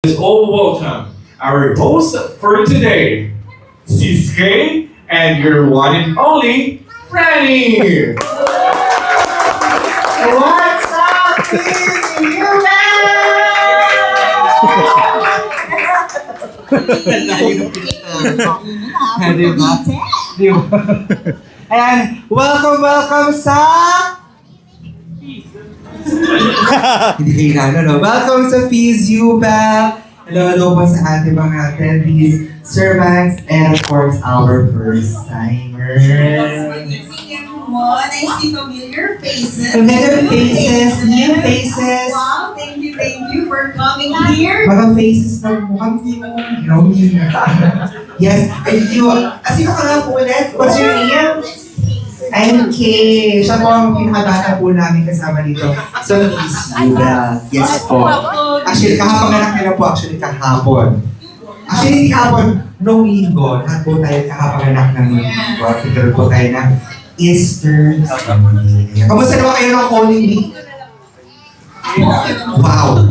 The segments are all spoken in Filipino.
Let's all welcome our host for today, Siske, and your one and only, Franny! What's up, Disney? Diba? Diba? Ayan, welcome sa... Hindi kayo no? Welcome sa FIZUBA! Hello po sa ating mga attendees, servants, and of course, our first-timers. I see familiar faces. Familiar faces, new faces. Wow, thank you for coming here. Mga faces na mukhang Yes, and you, sino ka nga po ulit? What's your name? I'm Kay. Siya po ang pinakabata po namin kasama dito sa FIZUBA. Yes po. Actually, kahapanganak nila po kahapon. Actually, hindi kahapon, noong linggo, lahat po tayo kahapanganak ng linggo. Figure po tayo ng Easter Sunday. Kamusta naman kayo ng Holy Week? Wow!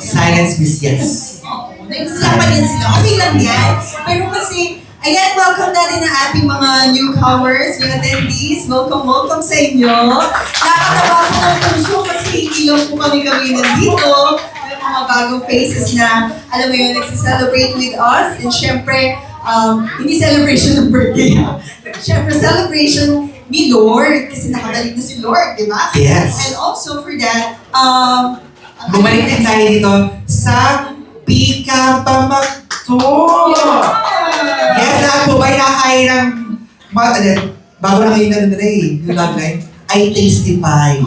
Silence means yes. Nagsasama din sila. Okay lang yan. Pero kasi, ayan, welcome natin ang ating mga newcomers, new attendees. Welcome sa inyo. Nakakatawa ko ng puso kasi hindi lang po kami nandito. May mga bagong faces na, alam mo yun, nagsiselebrate with us. And syempre, hindi celebration ng birthday. Syempre, celebration ni Lord. Kasi nakabalik na si Lord, di ba? Yes. And also for that, Bumalik din tayo dito sa Pika Pamakto! Yes, lahat po ba nakakain ng bago na kayo na yung love line? I Tastify.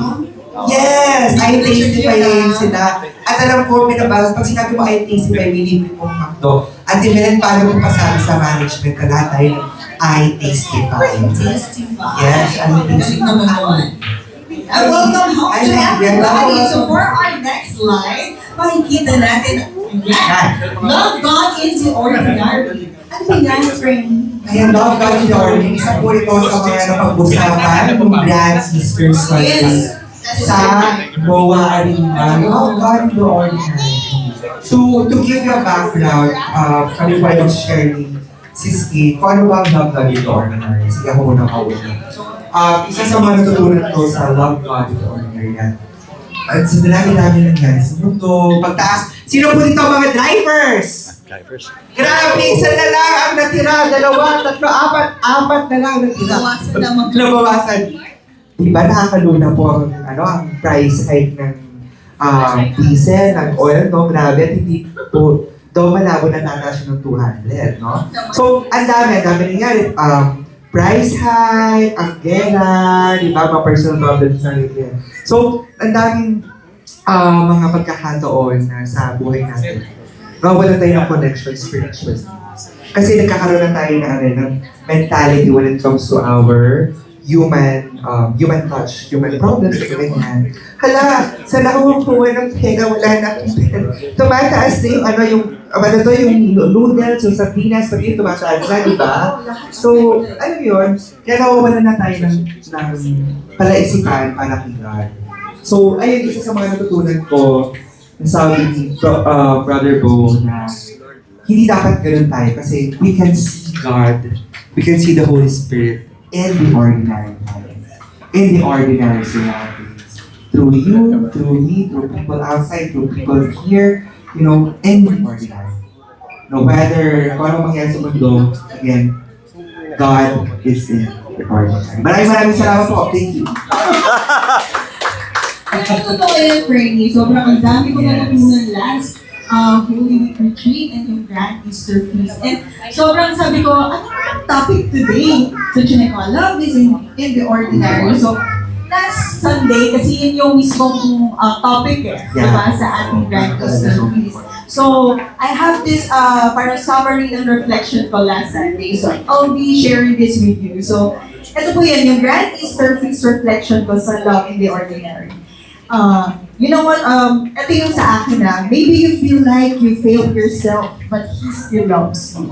Yes, I Tastify yun sila. At alam ko, pag sinabi mo I Tastify, may libre pong makdo. At imelan paano mo pasabi sa management na lahat tayo ng I Tastify. Yes, I Tastify. Welcome home to everybody. So for our next slide, makikita natin, love God in the ordinary. Ano ba yan, friend? Ayan, love God in the ordinary. Isa po ito sa mga napag-usapan ng Grand Sisters Sunday sa MOA Arena. Love God in the ordinary. So, to give you a background, kami po ay mag-share ni Siske, kung ano ba ang love God in the ordinary? Sige ako muna kauna. Isa sa mga natutunan ko sa Love God in the Ordinary yan. At sa dami-dami ng yan, sa mundo, pagtaas. Sino po dito mga drivers? Grabe, isa na lang ang natira. 2, 3, 4, 4 na lang natira. Nabawasan naman. Nabawasan. Diba nakakaluna po ang price hike ng diesel, ng oil, no? Grabe, at hindi po, daw malabo na tataas ng 200, no? So, ang dami nangyari. Price hike, ang gera, di ba, mga personal problems na rin. So, ang daming mga pagkakataon na sa buhay natin. Wala tayo ng connection spiritually. Kasi nagkakaroon na tayo ng mentality when it comes to our human touch, human problems, ganyan. Hala, sa nakakukuha ng pera, wala na akong pera. Tumataas na yung noodles, yung sardinas, pati yung tumataas na, di ba? So, ano yun? Kaya nawawala na tayo ng palaisipan para kay God. So, ayun, isa sa mga natutunan ko, sabi ni Brother Bo, na hindi dapat ganun tayo kasi we can see God, we can see the Holy Spirit in the ordinary times, in the ordinary surroundings. Through you, through me, through people outside, through people here, in the ordinary. No matter kung ano mangyari sa mundo, again, God is in the ordinary. Maraming salamat po. Thank you. Ang totoo yan, Franny. Sobrang ang dami ko na natunan last Holy Week Retreat and yung Grand Easter Feast. And sobrang sabi ko, ano ang topic today? So, chinek ko, love is in the ordinary. So, last Sunday, kasi yun yung mismong topic diba, sa ating Grand Easter Feast. So, I have this parang summary and reflection ko last Sunday. So, I'll be sharing this with you. So, ito po yan, yung Grand Easter Feast reflection ko sa love in the ordinary. You know what, ito yung sa akin maybe you feel like you failed yourself, but He still loves you.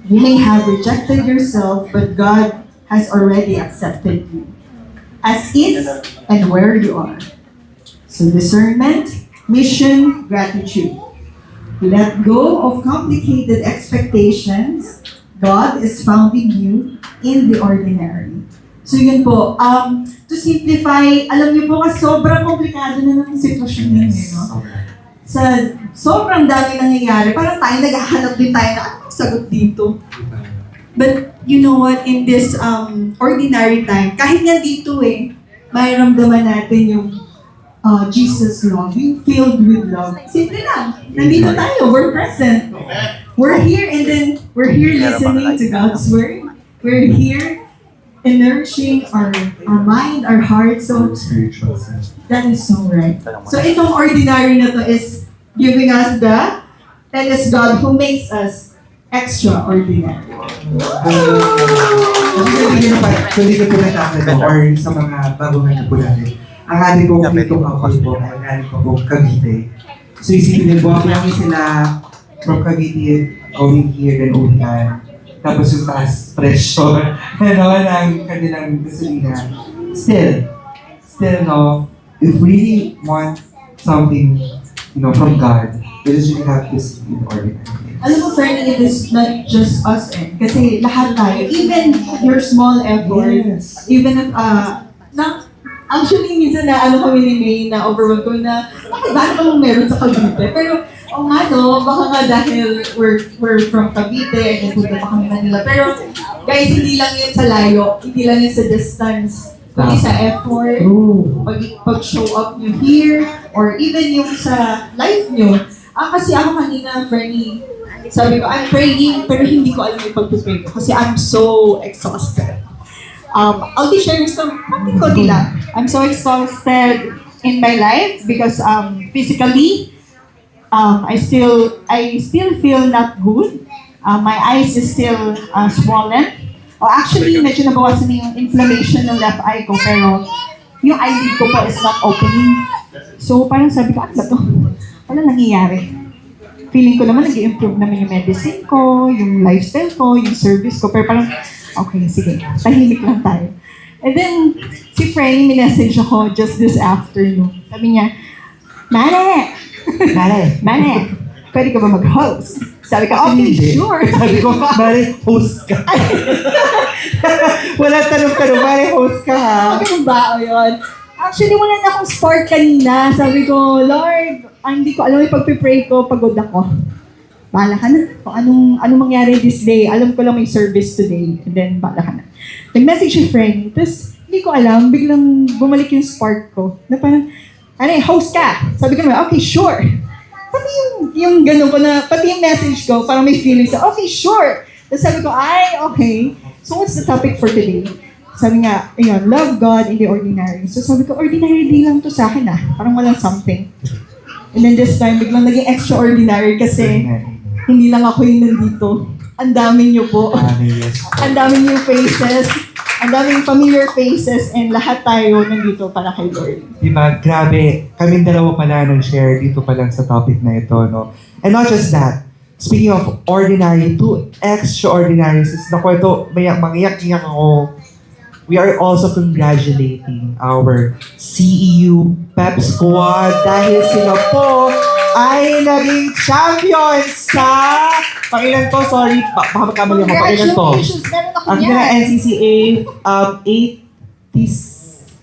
You may have rejected yourself, but God has already accepted you as is and where you are. So discernment, mission, gratitude. Let go of complicated expectations. God is found in you in the ordinary. So yun po, to simplify, alam niyo po kasi sobrang komplikado na ng sitwasyon ninyo, no? Sa sobrang dami nangyayari, parang tayo naghahanap din tayo na anong sagot dito. But you know what, in this ordinary time, kahit nga dito may ramdaman natin yung Jesus love, yung filled with love. Simple lang, nandito tayo, we're present. We're here and then we're here listening to God's word. We're here and nourishing our mind, our heart. So Spiritual sense. that is so right. So itong ordinary na to is giving us and it's God who makes us extraordinary. Kung hindi ko po natatanong or sa mga baguhan na po natin, ang ating po dito couple po ay galing po po Cavite. So isipin niyo po, kami sila from Cavite, going here and uwian. Tapos yung taas pressure, ng kanilang gasolina. Still, no, if we want something, from God, we just really have to see in ordinary. Alam mo, Fernie, it is not just us kasi lahat tayo, even your small effort, Yes. even if, actually, minsan na kami ni May na overwhelmed ko na, bakit ba naman meron sa Cavite? Pero, baka nga dahil we're from Cavite and punta pa kami Manila. Pero, guys, hindi lang yun sa layo, hindi lang yun sa distance, kundi sa effort, pag-show up nyo here, or even yung sa life nyo. Kasi ako kanina, Fernie, sabi ko, I'm praying, pero hindi ko alam yung pag-pray ko kasi I'm so exhausted. I'll be sharing some konti lang. I'm so exhausted in my life because physically, I still feel not good. My eyes is still swollen. Actually, medyo nabawasan na yung inflammation ng left eye ko, pero yung eyelid ko pa is not opening. So parang sabi ko, ano ba to? Ano nangyayari? Feeling ko naman nag-i-improve naman yung medicine ko, yung lifestyle ko, yung service ko, pero parang, okay, sige, tahimik lang tayo. And then, si Franny, minessage ako just this afternoon. Sabi niya, Mane, pwede ka ba mag-host? Sabi ko, okay, sure. Sabi ko, Mare, host ka. Wala tanong-tanong, Mare, host ka ha. Okay ba o yun? Actually, wala na akong spark kanina. Sabi ko, Lord, hindi ko alam yung pag-pray ko, pagod ako. Bahala ka na. Kung anong mangyari this day, alam ko lang may service today. And then, bahala ka na. Nag-message si friend, tapos hindi ko alam, biglang bumalik yung spark ko. Na parang, host ka? Sabi ko naman, okay, sure. Pati yung ganun ko na, pati yung message ko, parang may feeling sa, okay, sure. Tapos sabi ko, okay. So what's the topic for today? Sabi nga, ayun, love God in the ordinary. So sabi ko, ordinary day lang to sa akin parang walang something. And then this time, biglang naging extraordinary kasi hindi lang ako yung nandito. Ang dami niyo po. Ang dami niyo faces. Ang daming familiar faces and lahat tayo nandito para kay Lord. Diba? Grabe. Kaming dalawa pala nag-share dito pa lang sa topic na ito, no? And not just that. Speaking of ordinary, two extraordinaries. Naku, ito, mangiyak-iyak ako. We are also congratulating our CEU Pep Squad dahil sila po ay naging champions sa pakilan to, sorry, baka magkamali ako, pakilan to. Congratulations! Meron ako Ang na NCCA 80s,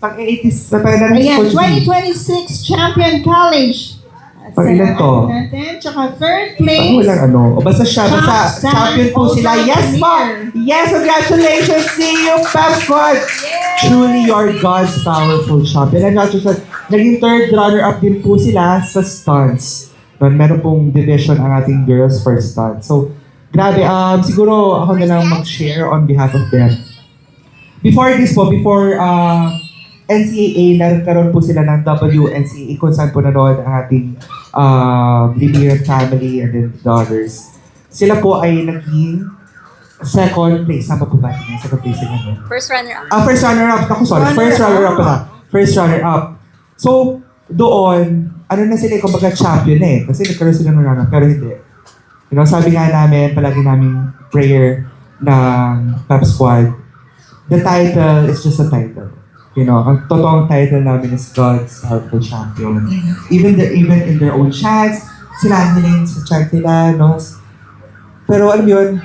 pag-80s, Ayan, 2026 Champion College. Pakilan to. Natin, tsaka third Ano place. lang basta champion po sila. Yes po! Yes, congratulations! CEU Pep Squad! Truly your God's powerful champion. And not just that, naging third runner-up din po sila sa stunts. Meron pong division ang ating girls for stunts. So, grabe, siguro ako na lang mag-share on behalf of them. Before NCAA, nagkaroon po sila ng WNCAA kung saan po nanood ang ating Liberian family and then the others. Sila po ay naging second place. Saan po ba? Second place sila. First runner-up. First runner-up. First runner-up pala. First runner-up. So, doon, na sila, kumbaga champion kasi nagkaroon sila ng runner-up, pero hindi. Sabi nga namin, palagi namin prayer ng Pep Squad, the title is just a title. Ang totoong title namin is God's Powerful Champion. Even in their own chants, sila nila yun sa chart nila, no? Pero alam mo yun,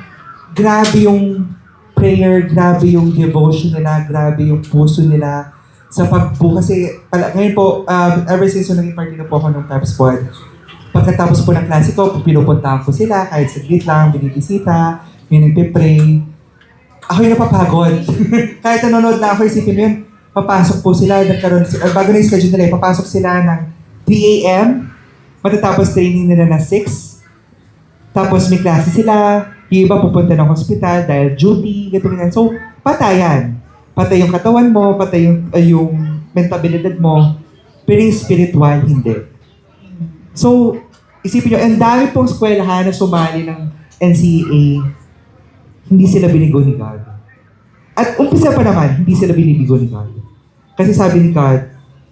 grabe yung prayer, grabe yung devotion nila, grabe yung puso nila sa pagbu. Kasi ngayon po, ever since naging party na po ako ng Pep Squad, pagkatapos po ng klase ko, pinupuntahan ko sila, kahit saglit lang, binibisita, may nagpipray. Ako yung napapagod. Kahit nanonood lang ako, isipin mo yun, papasok po sila, bago na yung schedule nila, papasok sila ng 3 a.m., matatapos training nila na 6, tapos may klase sila, yung iba pupunta ng hospital dahil duty, ganyan. So, patayan. Patay yung katawan mo, patay yung mentabilidad mo, pero yung spiritual, hindi. So, isipin nyo, ang dami pong eskwelahan na sumali ng NCAA, hindi sila binigo ni God. At umpisa pa naman, hindi sila binibigo ni God. Kasi sabi ni God,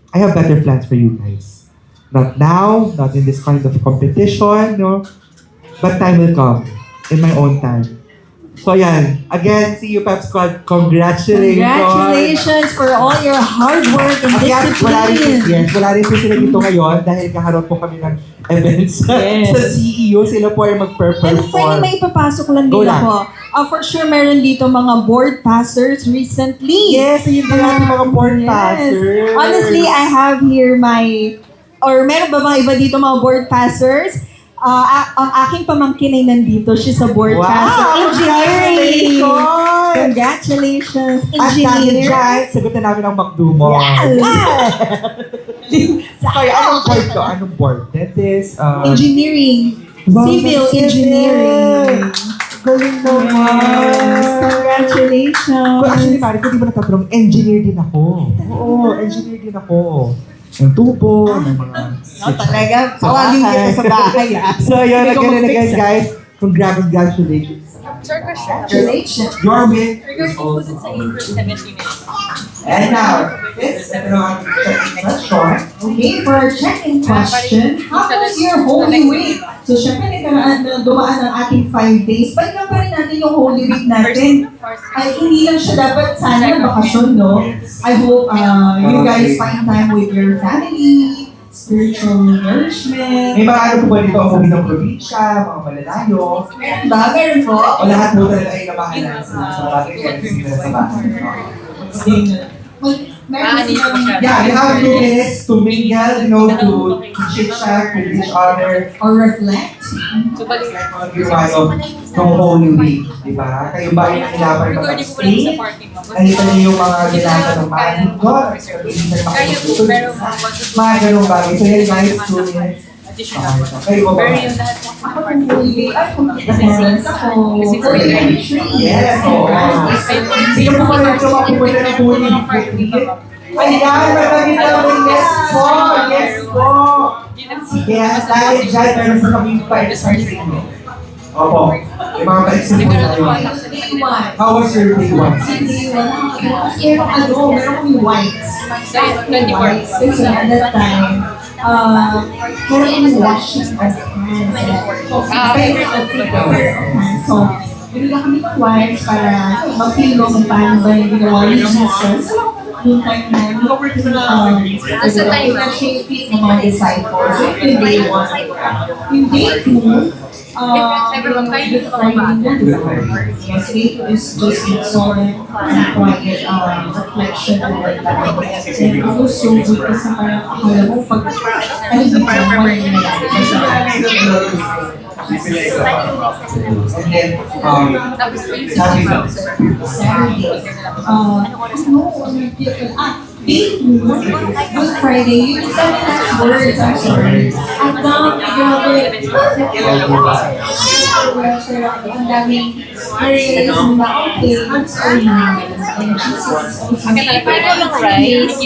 I have better plans for you guys. Not now, not in this kind of competition, no? But time will come, in my own time. So yan, again, see you Pep Squad, congratulations! Congratulations for all your hard work and discipline. Wala rin po sila dito ngayon dahil kaharap po kami ng events Yes. sa CEO. Sila po ay And mag-perform. Frankie, may ipapasok lang Go dito lang. po. For sure, meron dito mga board passers recently. Yes, ayun ba natin mga board Yes. passers? Honestly, I have here meron ba mga iba dito mga board passers? Ang aking pamangkin ay nandito. She's a board passer. Engineering! Congratulations! At dahil Engineer! dyan, sagutin namin ang McDo mo. Sorry, anong board to? Anong board? Dentist? Engineering. Wow, Civil civil. engineering. Galing Yes. naman! Congratulations! Well, actually, Mari, kung di mo natatanong, engineer din ako. Oo, engineer din ako. Ng tubo, ng mga... Talaga? Sa Tawagin bahay. kita sa bahay, So, yun, Hindi ko again and mag-fix, again, guys. Congratulations. Congratulations. Your win is Put also it sa intro 70 minutes. And now, ito na ang question. Okay, for our check-in question, how was your Holy Week? So, syempre, dumaan ang ating 5 days. Balikan pa rin natin yung Holy Week natin. Ay, hindi lang siya dapat sana bakasyon, no? I hope you guys find time with your family, spiritual nourishment. May mga ano po ba dito ang movie ng probinsya, mga malalayo? Meron ba? Meron po. O lahat po talaga ay namahalan sa bagay kaya sila sa bahay. Meron silang Yeah, you have 2 minutes to mingle, you know, to chit-chat with each other. or reflect. So, balik. Yung ano, ng Holy Week, di ba? Kayo ba ay nakilapan ng mga Recording ko lang sa stay? parking mo. Nakita niyo yung mga ginagawa ng panig doon? Kaya po, pero Mga ganong bagay. So yan guys, 2 minutes. additional. Kayo ba ba? Pero yung lahat ng Ako ng Holy Week, ay, kung attendance ako. Kasi For the retreat. Yes, oo. Sige po kayo ito mapupunta ng Holy Week. Ayan, magagit namin. Yes po! Yes po! Sige, dahil dyan, meron sa kami pa-exercise nyo. Opo. Yung mga pa-exercise po tayo. Day one. How was your day one? Day one. Meron kami whites. So, 24. Whites. Kasi at that time, meron kami washing of hands. So, binigyan kami ng whites para mag-feel kung paano ba yung ginawa ni Jesus. Yung time na nag-shape ng mga disciples. So, yung day one. Yung day two, everyone kayo dito ka ba? yes, day two is just solid and quiet reflection of what happened. And it was so good kasi parang akala mo pag ano yung parang yung nangyari kasi And then, Tapos, sabi ko, Saturday. Day two, was Friday. You said the last words, I'm sorry. Ang dami, grabe. Ang daming praise na okay, I'm sorry. And Jesus is also Paano lang rice?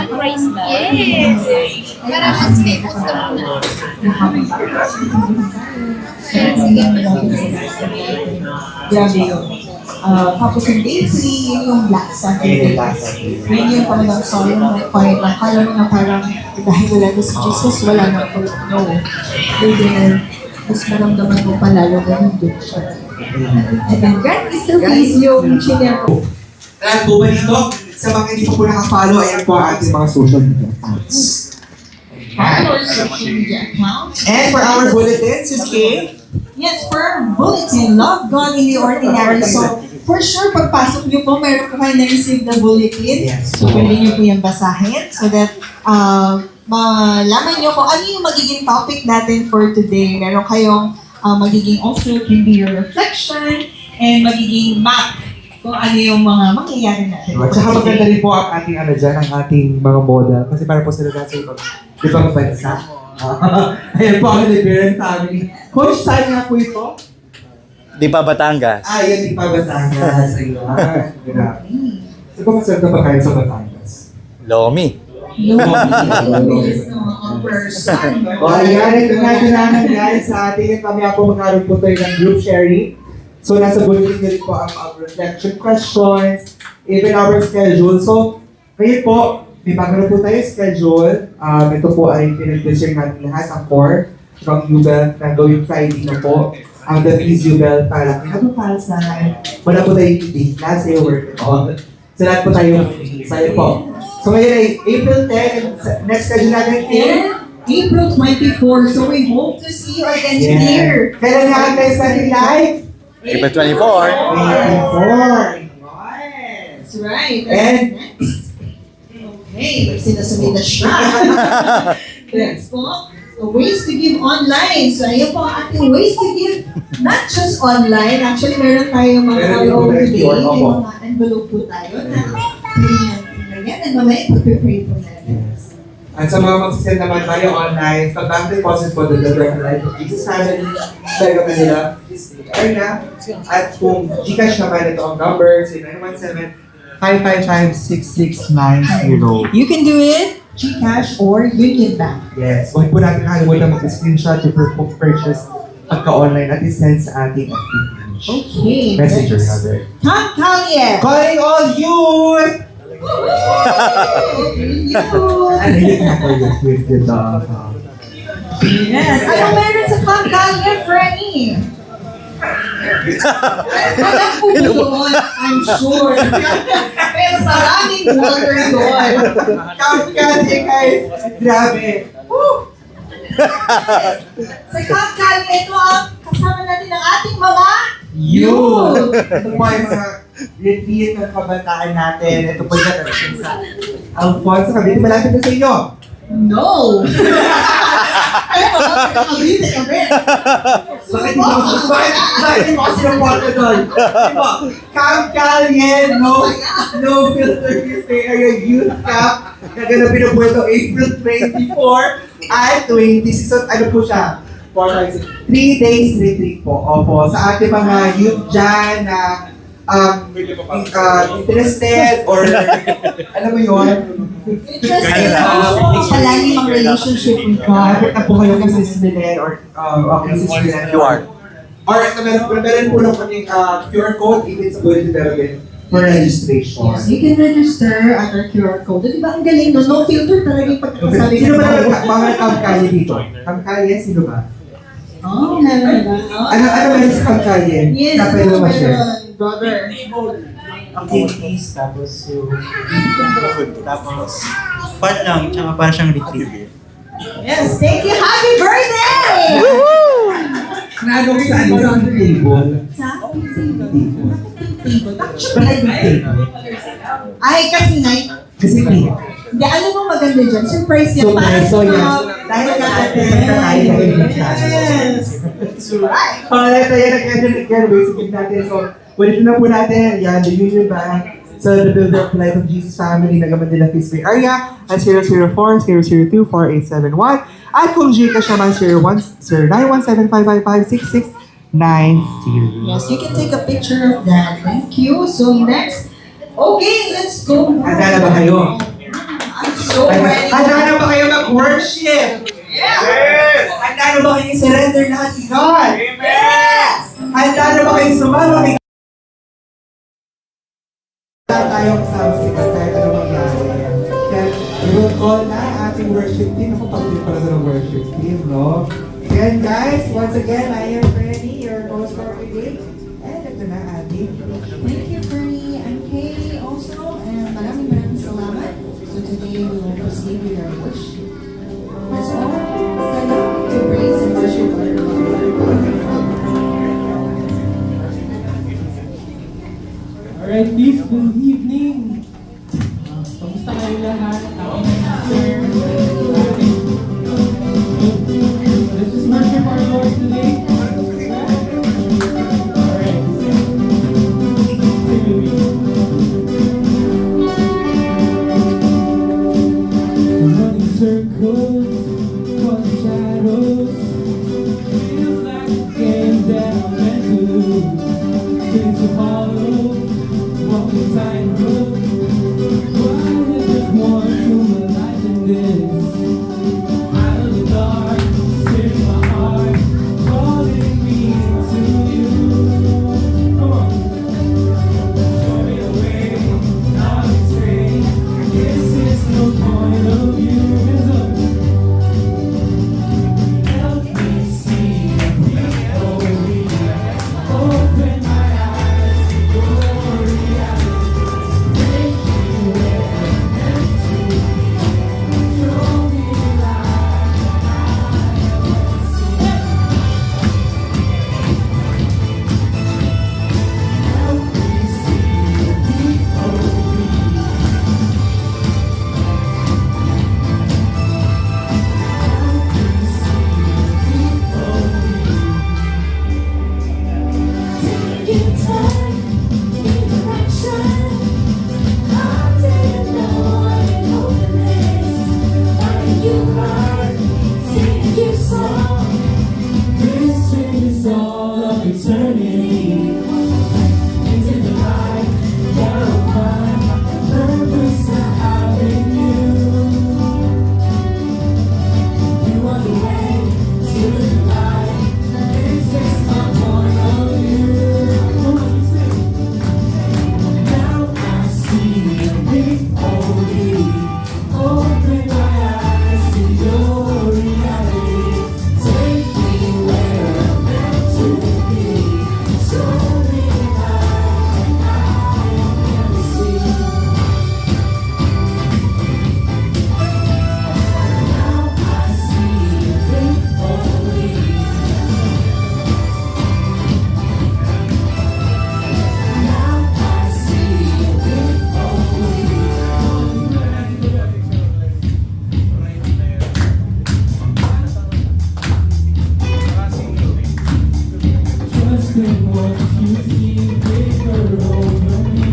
Rice na. Yes! Para mag-stay po sa muna. Grabe yun. Tapos yung day 3, yun yung Black Saturday. Yun yung talagang solemn na quiet lang. Kala mo na parang dahil wala na si Jesus, wala na po. No. Then, mas maramdaman mo pa lalo na nandun siya. And then, God is still please yung engineer ko. lahat po ba dito? Sa mga hindi pa po nakafollow, ayan po ang ating mga social media accounts. follow our social media accounts. And for our bulletins, Sis Kay, Yes, for our bulletin, Love God in the Ordinary. So, for sure, pagpasok niyo po, meron po kayo na-receive na bulletin. Yes. So, pwede niyo po yung basahin so that malaman niyo kung ano yung magiging topic natin for today. Meron kayong magiging also can be your reflection and magiging map kung ano yung mga mangyayari natin. at saka maganda rin po ang ating ano dyan, ang ating mga model. Kasi para po sila nasa ibang bansa. Ayan po ang Liberian family. Coach, saan nga po ito? Di pa Batangas. Yan, di pa Batangas. Ayun. Grabe. So, kung masarap na ba kayo sa Batangas? Lomi. Yes, no, mga person. O, ayan, ito na guys. Sa ating kami po magkaroon po tayo ng group sharing. So, nasa bulletin na rin po ang reflection questions, even our schedule. So, ngayon po, may pagkaroon po tayo schedule. Ito po ay pinag-share natin lahat ang core from UBEL na gawing Friday na po. Ang the fees UBEL para kinabukasan. Wala po tayo i-take class, work it all. So, lahat po tayo sa'yo po. So, ngayon ay April 10, next schedule natin And April 24, so we hope to see you again here. Kailan nga tayo sa live? April 24. 24. That's right. And Okay, sinasabi na siya. Next po, ways to give online. So, ayun po ang ating ways to give, not just online. Actually, meron tayong mga Meron all over po the day. tayo, May opo. mga envelope po tayo na ganyan. And mamaya, ipag-pray po natin. at sa mga magsisend naman tayo online, pag bank deposit po the direct life of Jesus family, talaga pa nila, na. At kung Gcash naman, ito ang number, 917-555-6690. You can do it, Gcash or Union Bank. Yes, huwag po natin nakalimutan mag-screenshot yung proof of purchase pagka-online at i-send sa ating FB page. Okay. Messenger next. rather. Tom Collier. Calling all youth! Ano yun na po yung with the Yes. Ano meron sa Tom Collier, Franny? Alam ko yun, I'm sure. Pero maraming water yun. Kamkali guys! Grabe! Woo! Sa Tom Collier, ito ang kasama natin ang ating mga Youth! Ito po yung mga repeat ng kabataan natin. Ito po yung natin sa Alfonso. Kabili malapit na sa inyo. No! Ay, mga nakabili kami. Bakit mo kasi ng water doon? Diba? Kamkalyen, no filter Tuesday ay yung youth cup na ganapin na po ito April 24 at 26. So, ano po siya? 3 days retreat po. Opo, sa ating mga youth dyan na interested or alam mo yun? Interesting ako. Palalim ang relationship with God. Kapit na po kayo kay Sis Milen or Sis Milen. QR. Or meron po lang kaming QR code even sa bulletin natin for registration. Yes, you can register at our QR code. Di ba ang galing no? No filter talaga yung pagkasabi. Sino ba mga kamkalye dito? Kamkalye, sino ba? Oh, meron ba? Ano meron sa kamkalye? Yes, Na pwede mo ano ma-share? meron, brother. Activities, tapos yung tapos fun lang, tsaka para siyang retreat. Yes, thank you. Happy birthday! Nagawin sa ano sa table? Sa table. Ay, kasi night. Kasi pink. Hindi, alam mo maganda dyan. Surprise yan. Surprise, so yes. Dahil Dahil tayo Yes. That's right. Alright, tayo nag-end basic natin. So, ulitin na po natin. Yan, the Union Bank. So, the Builder of Life of Jesus Family, Nagamadila Fisbay area at 004-002-4871. At kung Gcash naman, 0917-555-6690. Yes, you can take a picture of that. Thank you. So next, okay, let's go. Handa na ba kayo? I'm so ready. Handa na ba kayo mag-worship? Yeah. Yes! Handa na ba kayo surrender lahat kay God? Yes. Handa na ba kayo sumama kay tayo kasama si God kahit ano mangyari. Kaya we will call na ating worship team. Ako pag-din pala sa worship team, no? Then guys, once again, I am Freddy, your host for today. And ito na ating Thank you, Bernie. I'm Kay also, and maraming salamat. So today we will proceed with our worship. Let's things to follow, walking tightrope. Why is there more to my life than this? Out of the dark, search my heart, calling me to you. Come on. Show me the way, now you say, this is no point of view. Hands up. Help me see the glory. Open my eyes to your reality. Take me where I'm meant to be. Show me light that I haven't seen. Help me see the glory. Take your time, need direction. I didn't know what an openness. Finding you heart, singing your song. This is all of eternity. Into the light, that will find purpose I have in you. You are the way to the light. This is my point of view. Come on, sing. Now I see the big holy. Open my eyes to your reality. Take me where I'm meant to be. Show me light that I have never seen. Now I see a big holy. Now I see a big holy. Trust in what you see, favor over me.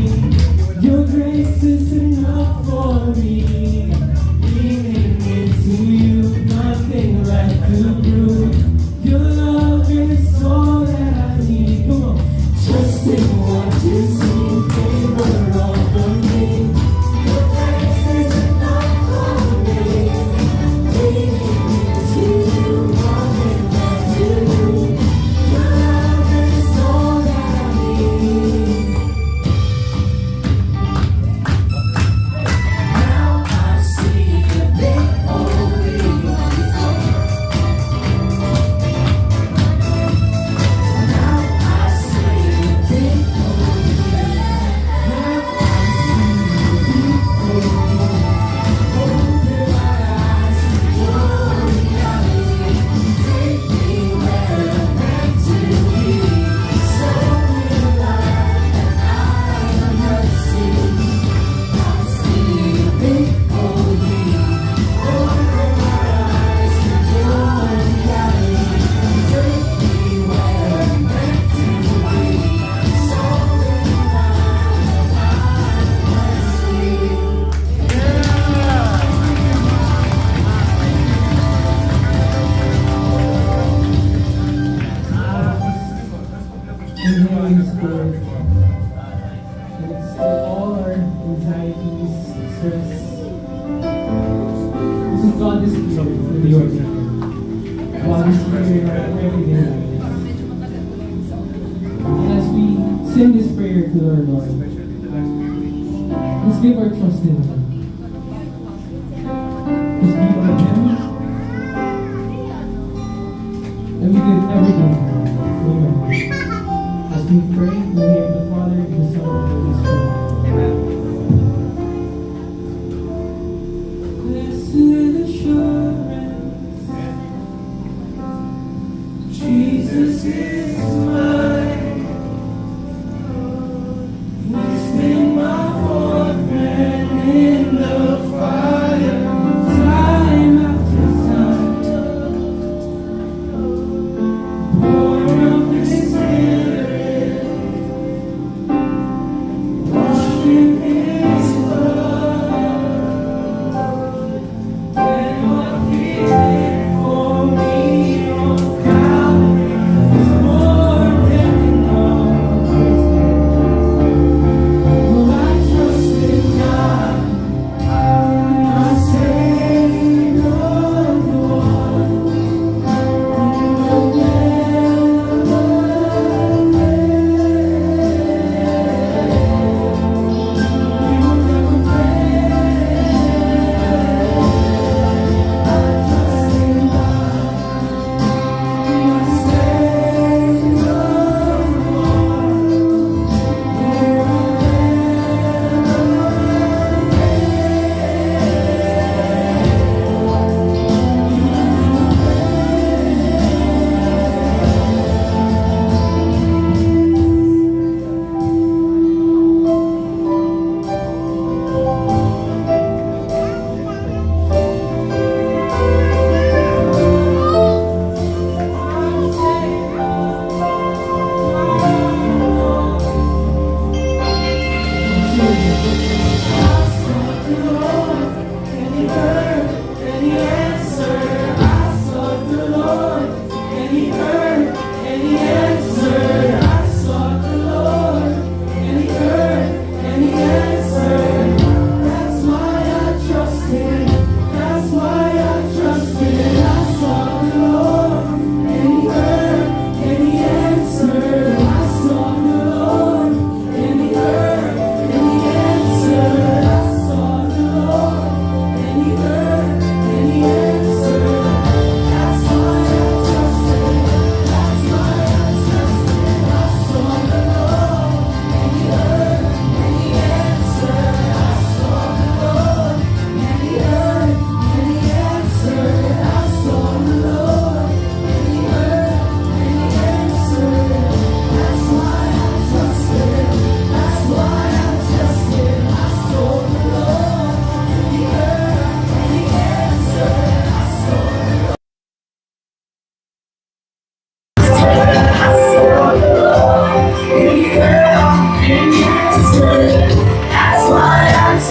Your grace is enough for me. Leaning into you, nothing left to prove. Your love is all that I need. Come on. Trust in what you see, favor over me. Your grace is enough for me. Leaning into you, nothing left to lose. Your love is all that I need. Now I see the big holy. Now I see the big holy. Open my eyes to your reality. Take me where I'm meant to be. Show me light that I have never seen. I see a big holy. Open my eyes to your reality. Take me where I'm meant to be. Show me light that I have never seen. Inhaling Spirit. And it's all our anxieties, stress. This is God is here in the ordinary. God is here in our everyday lives. And as we sing this prayer to our Lord, let's give our trust in Him. Let's be on Him. And we give everything to Him. Amen. As we pray in the name of the Father, and the Son, and the Holy Spirit. Blessed assurance, Jesus is mine. He's been my fourth man in the fire, time after time. Born of His Spirit, washed in His blood, and what He did for me on Calvary is more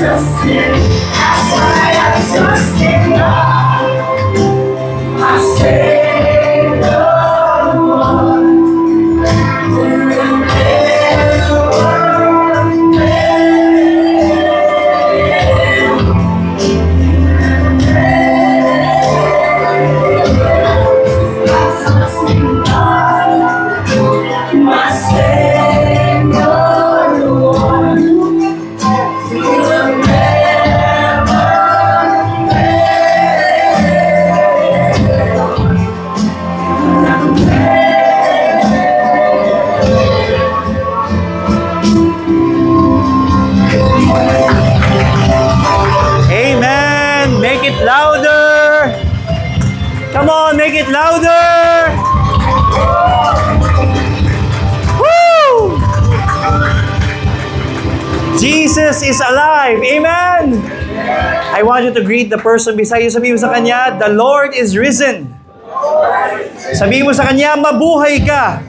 trust Him. That's why I trust in God, my Savior, the one who will never Amen! Make it louder! Come on, make it louder! Woo! Jesus is alive! Amen! I want you to greet the person beside you. Sabihin mo sa kanya, the Lord is risen. Sabihin mo sa kanya, mabuhay ka.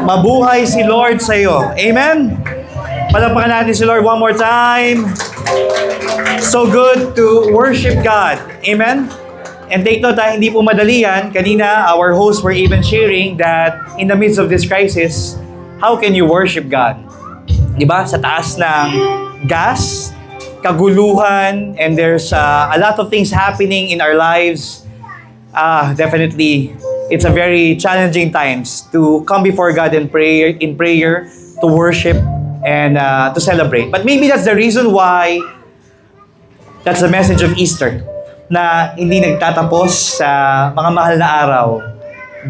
Mabuhay si Lord sa iyo. Amen? Palakpakan natin si Lord one more time. So good to worship God. Amen? And take note, hindi po madali yan. Kanina, our hosts were even sharing that in the midst of this crisis, how can you worship God? Diba? Sa taas ng gas, kaguluhan, and there's a lot of things happening in our lives. Definitely, it's a very challenging times to come before God in prayer, to worship, and to celebrate. But maybe that's the reason why that's the message of Easter, na hindi nagtatapos sa mga mahal na araw.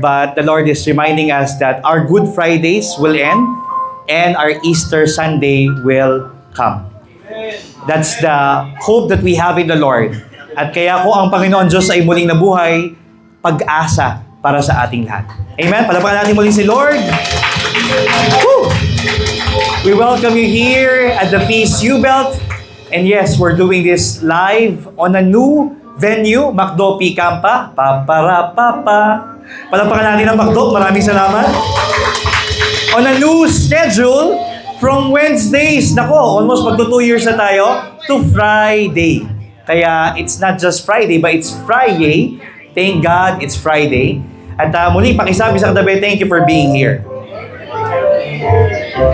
But the Lord is reminding us that our Good Fridays will end and our Easter Sunday will come. That's the hope that we have in the Lord. At kaya kung ang Panginoon Diyos ay muling nabuhay, pag-asa para sa ating lahat. Amen? Palapakan natin muli si Lord. Woo! We welcome you here at the Feast U-Belt. And yes, we're doing this live on a new venue, Macdo P. Campa. Paparapapa. Palapakan natin ang Macdo. Maraming salamat. On a new schedule from Wednesdays, nako, almost magto 2 years na tayo, to Friday. Kaya it's not just Friday, but it's Friday. Thank God it's Friday. At muli, pakisabi sa katabi, thank you for being here.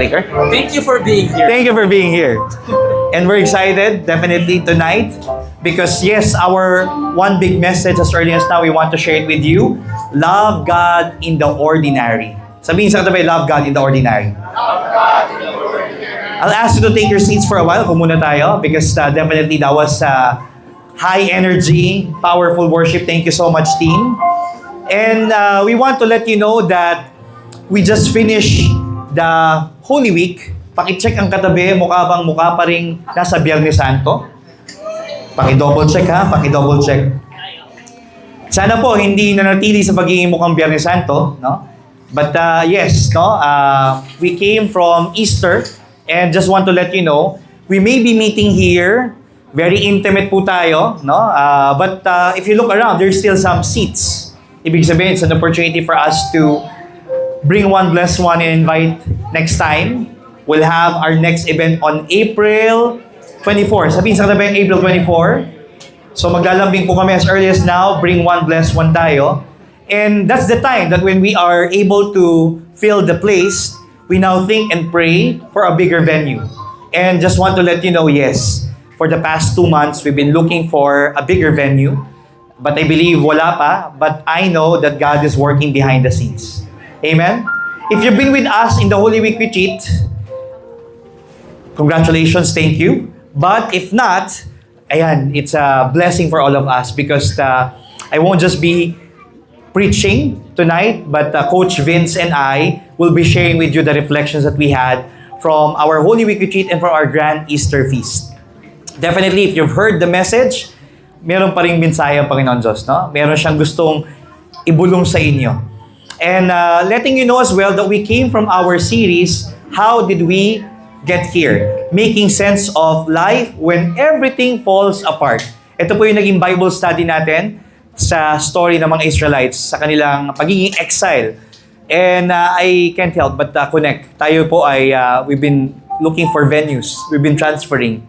Clicker? Thank you for being here. Thank you for being here. And we're excited, definitely, tonight. Because yes, our one big message as early as now, we want to share it with you. Love God in the ordinary. Sabihin sa katabi, love God in the ordinary. I'll ask you to take your seats for a while. Kung muna tayo. Because definitely that was high energy, powerful worship. Thank you so much, team. And we want to let you know that we just finished the Holy Week. Paki-check ang katabi, mukha bang mukha pa rin nasa Biyernes Santo? Paki-double check ha, paki-double check. Sana po hindi nanatili sa pagiging mukhang Biyernes Santo, no? But yes, no, we came from Easter and just want to let you know, we may be meeting here, very intimate po tayo, no? But if you look around, there's still some seats. Ibig sabihin, it's an opportunity for us to bring one, bless one, and invite next time. We'll have our next event on April 24. Sabihin sa katabi, April 24. So maglalambing po kami as early as now. Bring one, bless one tayo. And that's the time that when we are able to fill the place, we now think and pray for a bigger venue. And just want to let you know, yes, for the past 2 months, we've been looking for a bigger venue. But I believe wala pa. But I know that God is working behind the scenes. Amen? If you've been with us in the Holy Week retreat, congratulations, thank you. But if not, ayan, it's a blessing for all of us because I won't just be preaching tonight, but Coach Vince and I will be sharing with you the reflections that we had from our Holy Week retreat and from our Grand Easter Feast. Definitely, if you've heard the message, meron pa ring mensahe ang Panginoon Diyos, no? Meron siyang gustong ibulong sa inyo. And letting you know as well that we came from our series, How Did We Get Here? Making sense of life when everything falls apart. Ito po yung naging Bible study natin sa story ng mga Israelites sa kanilang pagiging exile. And I can't help but connect. Tayo po ay, we've been looking for venues. We've been transferring.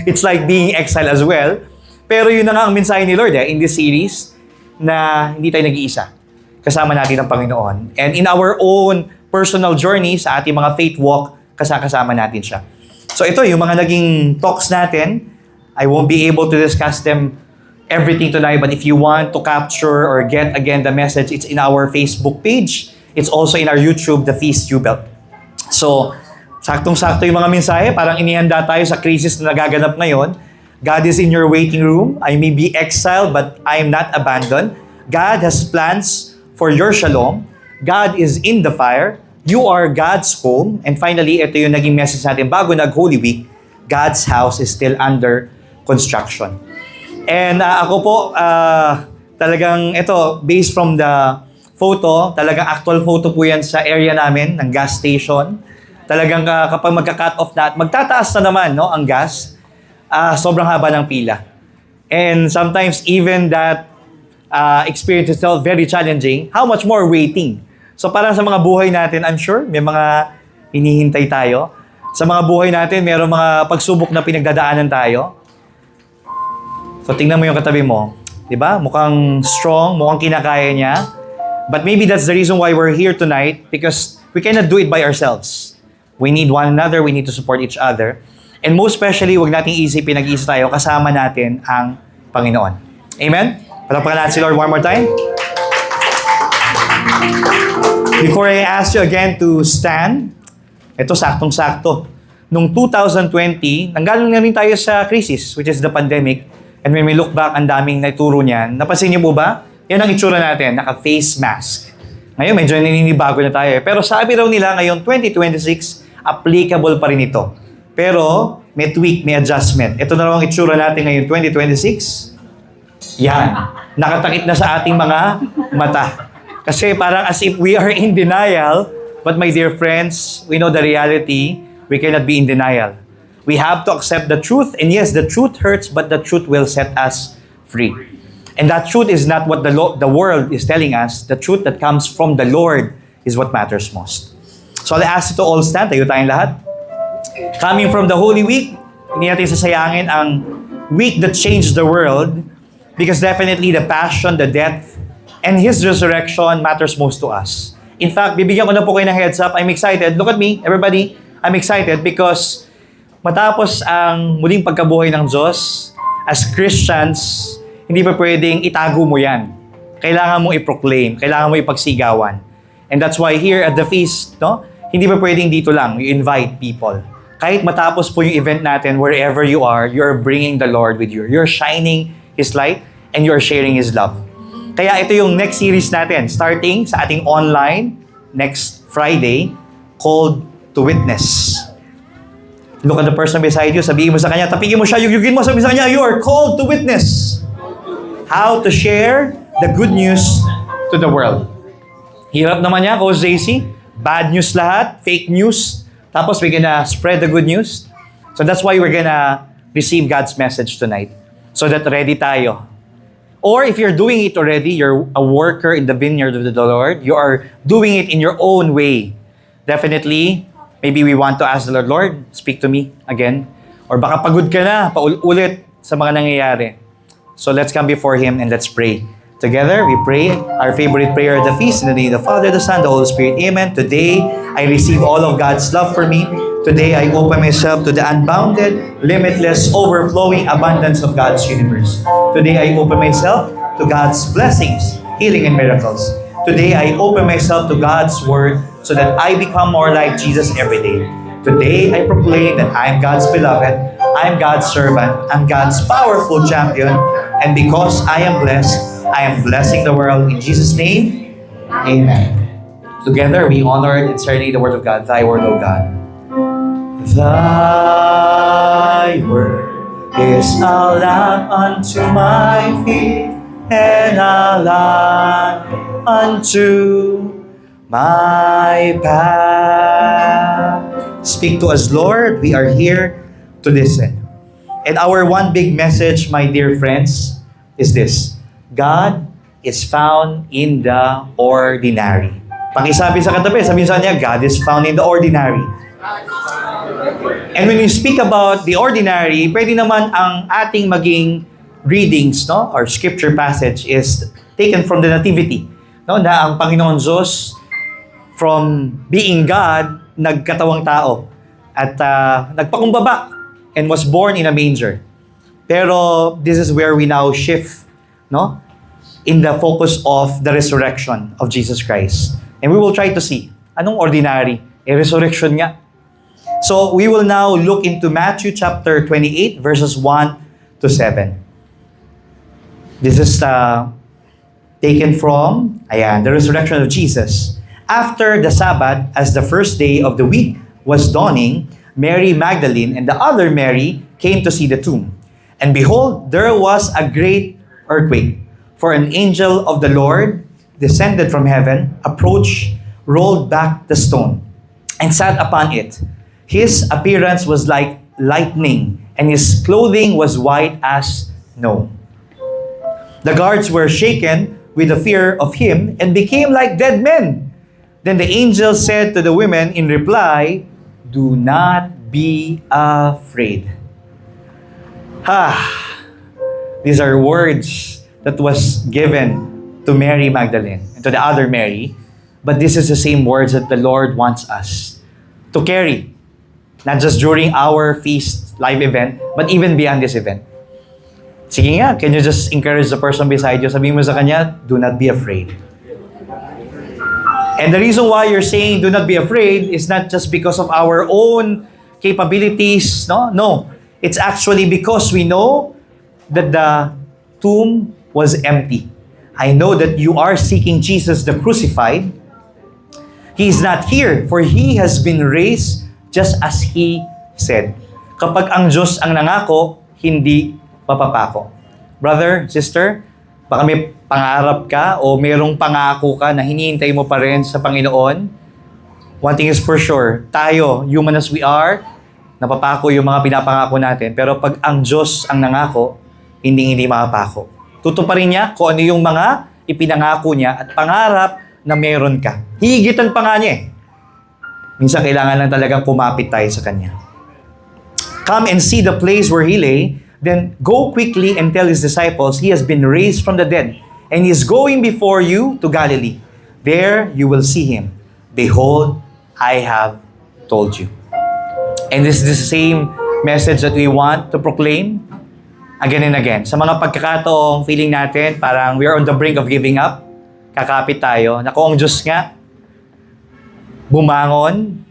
It's like being exiled as well. Pero yun na nga ang mensahe ni Lord in this series na hindi tayo nag-iisa. Kasama natin ang Panginoon. And in our own personal journey sa ating mga faith walk, kasama natin siya. So ito, yung mga naging talks natin, I won't be able to discuss them everything tonight, but if you want to capture or get again the message, it's in our Facebook page. It's also in our YouTube, The Feast You Built. So, saktong-sakto yung mga mensahe, parang inihanda tayo sa crisis na nagaganap ngayon. God is in your waiting room. I may be exiled, but I am not abandoned. God has plans for your shalom. God is in the fire. You are God's home. And finally, ito yung naging message natin bago nag-Holy Week, God's house is still under construction. And ako po, talagang ito, based from the photo, talagang actual photo po yan sa area namin, ng gas station. Talagang kapag magka-cut off na at magtataas na naman no, ang gas, sobrang haba ng pila. And sometimes even that experience itself very challenging, how much more waiting. So parang sa mga buhay natin, I'm sure, may mga hinihintay tayo. Sa mga buhay natin, mayroong mga pagsubok na pinagdadaanan tayo. So tingnan mo yung katabi mo. Diba? Mukhang strong, mukhang kinakaya niya. But maybe that's the reason why we're here tonight, because we cannot do it by ourselves. We need one another, we need to support each other. And most especially, huwag nating isipin, nag-iisa tayo, kasama natin ang Panginoon. Amen? Palakpakan natin si Lord one more time. Before I ask you again to stand, ito saktong-sakto. Noong 2020, nanggaling na rin tayo sa crisis, which is the pandemic. And when we look back, ang daming naituro niyan. Napansin niyo po ba? Yan ang itsura natin, naka-face mask. Ngayon, medyo naninibago na tayo. Pero sabi raw nila, ngayon 2026, applicable pa rin ito. Pero, may tweak, may adjustment. Ito na raw ang itsura natin ngayon 2026. Yan. Nakatakip na sa ating mga mata. Kasi parang as if we are in denial, but my dear friends, we know the reality, we cannot be in denial. We have to accept the truth, and yes, the truth hurts, but the truth will set us free. And that truth is not what the world is telling us. The truth that comes from the Lord is what matters most. So I'll ask you to all stand. Tayo tayong lahat. Coming from the Holy Week, hindi natin sasayangin ang week that changed the world, because definitely the passion, the death, and His resurrection matters most to us. In fact, bibigyan ko na po kayo ng heads up. I'm excited. Look at me, everybody. I'm excited because matapos ang muling pagkabuhay ng Diyos, as Christians, hindi pa pwedeng itago mo yan. Kailangan mo i-proclaim. Kailangan mo ipagsigawan. And that's why here at the feast, no, hindi pa pwedeng dito lang. You invite people. Kahit matapos po yung event natin, wherever you are, you're bringing the Lord with you. You're shining His light and you're sharing His love. Kaya ito yung next series natin, starting sa ating online next Friday, called To Witness. Look at the person beside you, sabihin mo sa kanya, tapigin mo siya, yugin mo, sabihin sa kanya, you are called to witness. How to share the good news to the world. Hirap naman niya, Coach JC. Bad news lahat, fake news. Tapos we're gonna spread the good news. So that's why we're gonna receive God's message tonight. So that ready tayo. Or if you're doing it already, you're a worker in the vineyard of the Lord, you are doing it in your own way. Definitely, maybe we want to ask the Lord, Lord, speak to me again. Or baka pagod ka na, paulit sa mga nangyayari. So let's come before Him and let's pray. Together, we pray our favorite prayer at the feast in the name of the Father, the Son, the Holy Spirit. Amen. Today, I receive all of God's love for me. Today, I open myself to the unbounded, limitless, overflowing abundance of God's universe. Today, I open myself to God's blessings, healing, and miracles. Today, I open myself to God's Word so that I become more like Jesus every day. Today, I proclaim that I am God's beloved, I am God's servant, I'm God's powerful champion, and because I am blessed, I am blessing the world. In Jesus' name, Amen. Together, we honor and study the Word of God, Thy Word, O God. Thy Word is a lamp unto my feet, and a lamp unto my path. Speak to us, Lord. We are here to listen. And our one big message, my dear friends, is this. God is found in the ordinary. Pakisabi sa katabi, sabihin sa niya, God is found in the ordinary. And when we speak about the ordinary, pwede naman ang ating maging readings, no, or scripture passage is taken from the Nativity, no, na ang Panginoon Diyos from being God, nagkatawang tao at nagpakumbaba and was born in a manger. Pero this is where we now shift, no, in the focus of the resurrection of Jesus Christ. And we will try to see, anong ordinary? Resurrection nga. So we will now look into Matthew chapter 28 verses 1 to 7. This is taken from, the resurrection of Jesus. After the Sabbath, as the first day of the week was dawning, Mary Magdalene and the other Mary came to see the tomb. And behold, there was a great earthquake. For an angel of the Lord descended from heaven, approached, rolled back the stone, and sat upon it. His appearance was like lightning, and his clothing was white as snow. The guards were shaken with the fear of him and became like dead men. Then the angel said to the women in reply, "Do not be afraid." These are words that was given to Mary Magdalene and to the other Mary. But this is the same words that the Lord wants us to carry. Not just during our feast live event, but even beyond this event. Sige nga, can you just encourage the person beside you? Sabihin mo sa kanya, do not be afraid. And the reason why you're saying do not be afraid is not just because of our own capabilities. No. It's actually because we know that the tomb was empty. I know that you are seeking Jesus the crucified. He is not here, for He has been raised just as He said. Kapag ang Diyos ang nangako, hindi papapako. Brother, sister, baka may pangarap ka o mayroong pangako ka na hinihintay mo pa rin sa Panginoon. One thing is for sure, tayo, human as we are, napapako yung mga pinapangako natin. Pero pag ang Diyos ang nangako, hindi mapapako. Tutuparin niya kung ano yung mga ipinangako niya at pangarap na meron ka. Higitan pa nga niya eh. Minsan kailangan lang talagang kumapit tayo sa Kanya. Come and see the place where He lay, then go quickly and tell His disciples He has been raised from the dead, and He is going before you to Galilee. There you will see Him. Behold, I have told you. And this is the same message that we want to proclaim again and again. Sa mga pagkakataong feeling natin, parang we are on the brink of giving up, kakapit tayo, na kung ang Diyos nga, bumangon,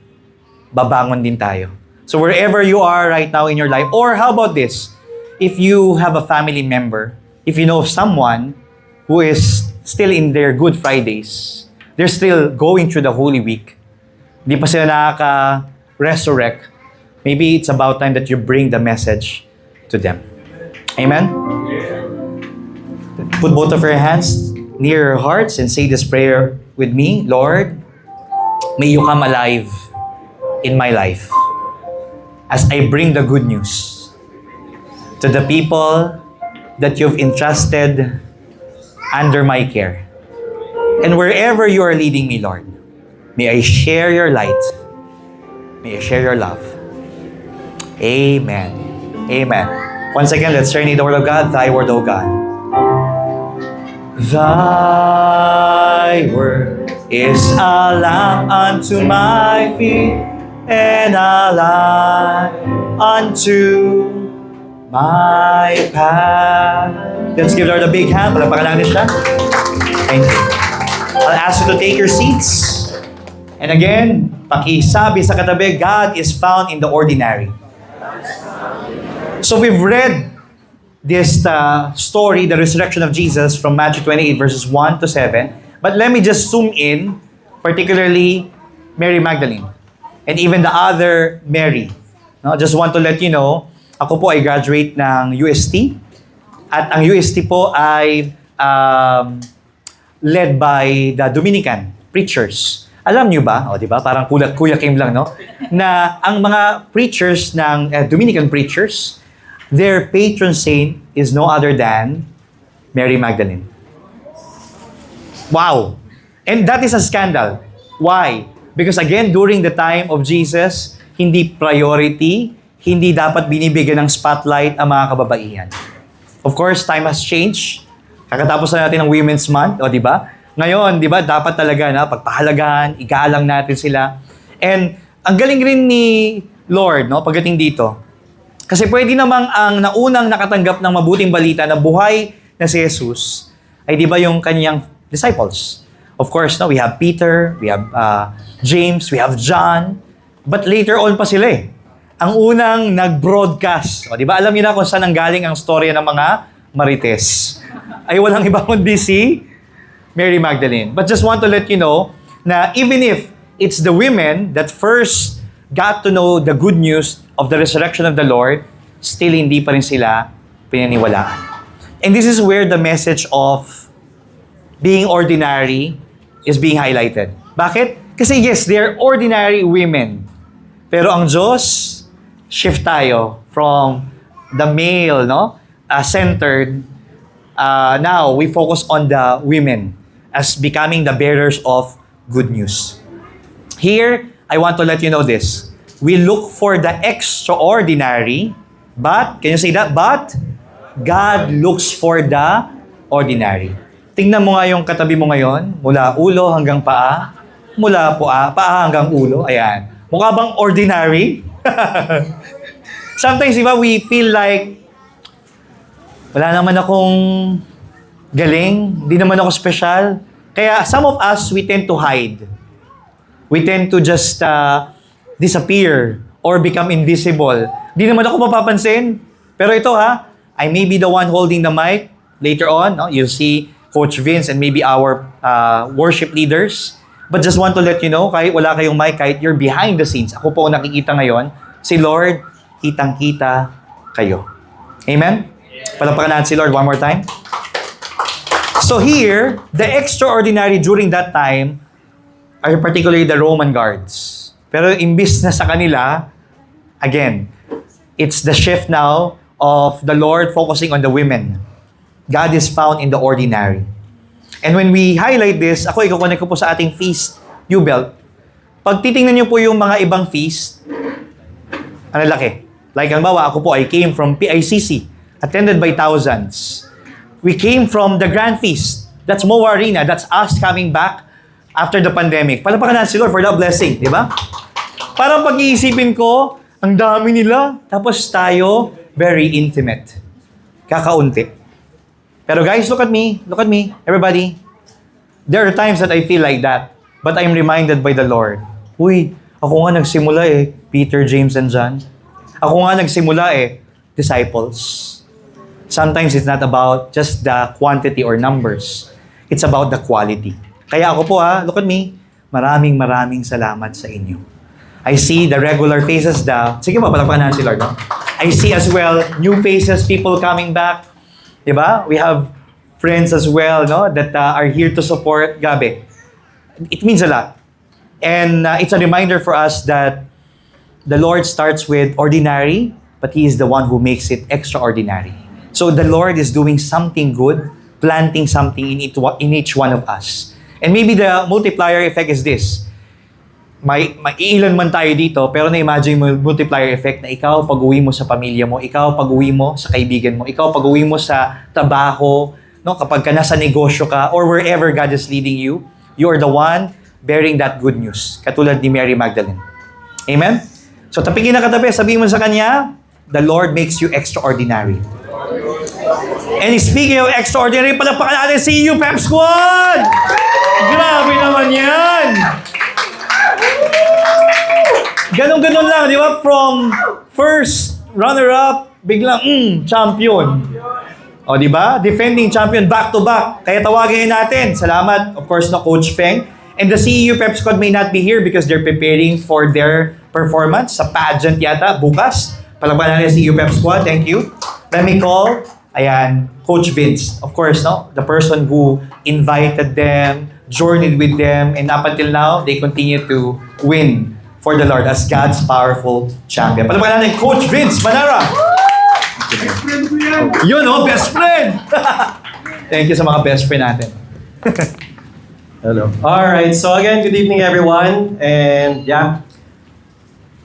babangon din tayo. So wherever you are right now in your life, or how about this? If you have a family member, if you know someone who is still in their Good Fridays, they're still going through the Holy Week, hindi pa sila nakaka-resurrect, maybe it's about time that you bring the message to them. Amen? Put both of your hands near your hearts and say this prayer with me. Lord, may you come alive in my life as I bring the good news to the people that you've entrusted under my care. And wherever you are leading me, Lord, may I share your light. May I share your love. Amen. Amen. Once again, let's turn to the Word of God. Thy Word, O God. Thy Word is a lamp unto my feet and a light unto my path. Let's give Lord a big hand. Palapakan natin siya. Thank you. I'll ask you to take your seats. And again, pakisabi sa katabi, God is found in the ordinary. So we've read this story, the resurrection of Jesus, from Matthew 28 verses 1 to 7. But let me just zoom in, particularly Mary Magdalene and even the other Mary. No, just want to let you know, ako po ay graduate ng UST. At ang UST po ay led by the Dominican preachers. Alam niyo ba, di ba? Parang Kuya Kim lang, no? Na ang mga preachers ng Dominican preachers, their patron saint is no other than Mary Magdalene. Wow! And that is a scandal. Why? Because again, during the time of Jesus, hindi priority, hindi dapat binibigyan ng spotlight ang mga kababaihan. Of course, time has changed. Kakatapos na natin ng Women's Month, o di ba? Ngayon, di ba, dapat talaga na pagpahalagahan, igalang natin sila. And ang galing rin ni Lord, no, pagdating dito. Kasi pwede namang ang naunang nakatanggap ng mabuting balita na buhay na si Jesus ay di ba yung kanyang disciples. Of course, no, we have Peter, we have James, we have John, but later on pa sila eh. Ang unang nag-broadcast. O, di ba? Alam niyo na kung saan nanggaling ang storya ng mga Marites. Ay walang iba kundi si Mary Magdalene. But just want to let you know na even if it's the women that first got to know the good news of the resurrection of the Lord, still hindi pa rin sila pinaniwalaan. And this is where the message of being ordinary is being highlighted. Bakit? Kasi yes, they're ordinary women. Pero ang Diyos, shift tayo from the male, no, centered. Now, we focus on the women as becoming the bearers of good news. Here, I want to let you know this. We look for the extraordinary, but, can you say that? But, God looks for the ordinary. Tingnan mo nga yung katabi mo ngayon, mula ulo hanggang paa, mula paa hanggang ulo, ayan. Mukha bang ordinary? Sometimes, diba, we feel like, wala naman akong galing, hindi naman ako special. Kaya some of us, we tend to hide. We tend to just disappear or become invisible. Hindi naman ako mapapansin. Pero ito I may be the one holding the mic. Later on, no, you'll see Coach Vince and maybe our worship leaders. But just want to let you know, kahit wala kayong mic, kahit you're behind the scenes, ako po nakikita ngayon, si Lord, kitang-kita kayo. Amen? Palapakan natin si Lord one more time. So here, the extraordinary during that time are particularly the Roman guards. Pero imbis na sa kanila, again, it's the shift now of the Lord focusing on the women. God is found in the ordinary. And when we highlight this, ako iko-connect ko po sa ating feast, U-Belt. Pag titingnan niyo po yung mga ibang feast, ano laki? Like, halimbawa, ako po, I came from PICC, attended by thousands. We came from the Grand Feast. That's MOA Arena. That's us coming back after the pandemic. Palapakan natin si Lord for the blessing, di ba? Parang pag-iisipin ko, ang dami nila, tapos tayo, very intimate. Kakaunti. Pero guys, look at me, everybody. There are times that I feel like that, but I'm reminded by the Lord. Uy, ako nga nagsimula Peter, James, and John. Ako nga nagsimula disciples. Sometimes it's not about just the quantity or numbers. It's about the quality. Kaya ako po look at me, maraming salamat sa inyo. I see the regular faces, sige ba, palapakan natin si Lord. No? I see as well new faces, people coming back. Diba? We have friends as well, no, that are here to support Gabi. It means a lot. And it's a reminder for us that the Lord starts with ordinary, but He is the one who makes it extraordinary. So the Lord is doing something good, planting something in each one of us. And maybe the multiplier effect is this. May ilan man tayo dito, pero na-imagine mo yung multiplier effect na ikaw pag-uwi mo sa pamilya mo, ikaw pag-uwi mo sa kaibigan mo, ikaw pag-uwi mo sa trabaho, no, kapag ka nasa negosyo ka, or wherever God is leading you, you are the one bearing that good news. Katulad ni Mary Magdalene. Amen? So tapigin na katabi, sabihin mo sa Kanya, the Lord makes you extraordinary. And speaking of extraordinary, palapakan natin si EU Pep Squad! Grabe naman yan! Ganon-ganon lang, di ba? From first runner-up, biglang, champion. O, di ba? Defending champion back-to-back. Kaya tawagin natin. Salamat, of course, na Coach Feng. And the CEU Pep Squad may not be here because they're preparing for their performance sa pageant yata, bukas. Palagpan natin CEU Pep Squad. Thank you. Let me call, Coach Vince. Of course, no? The person who invited them, journeyed with them, and up until now, they continue to win for the Lord as God's powerful champion. Palagpan natin, Coach Vince Manara. Yun, best friend! Thank you sa mga best friend natin. Hello. All right. So again, good evening, everyone. And yeah,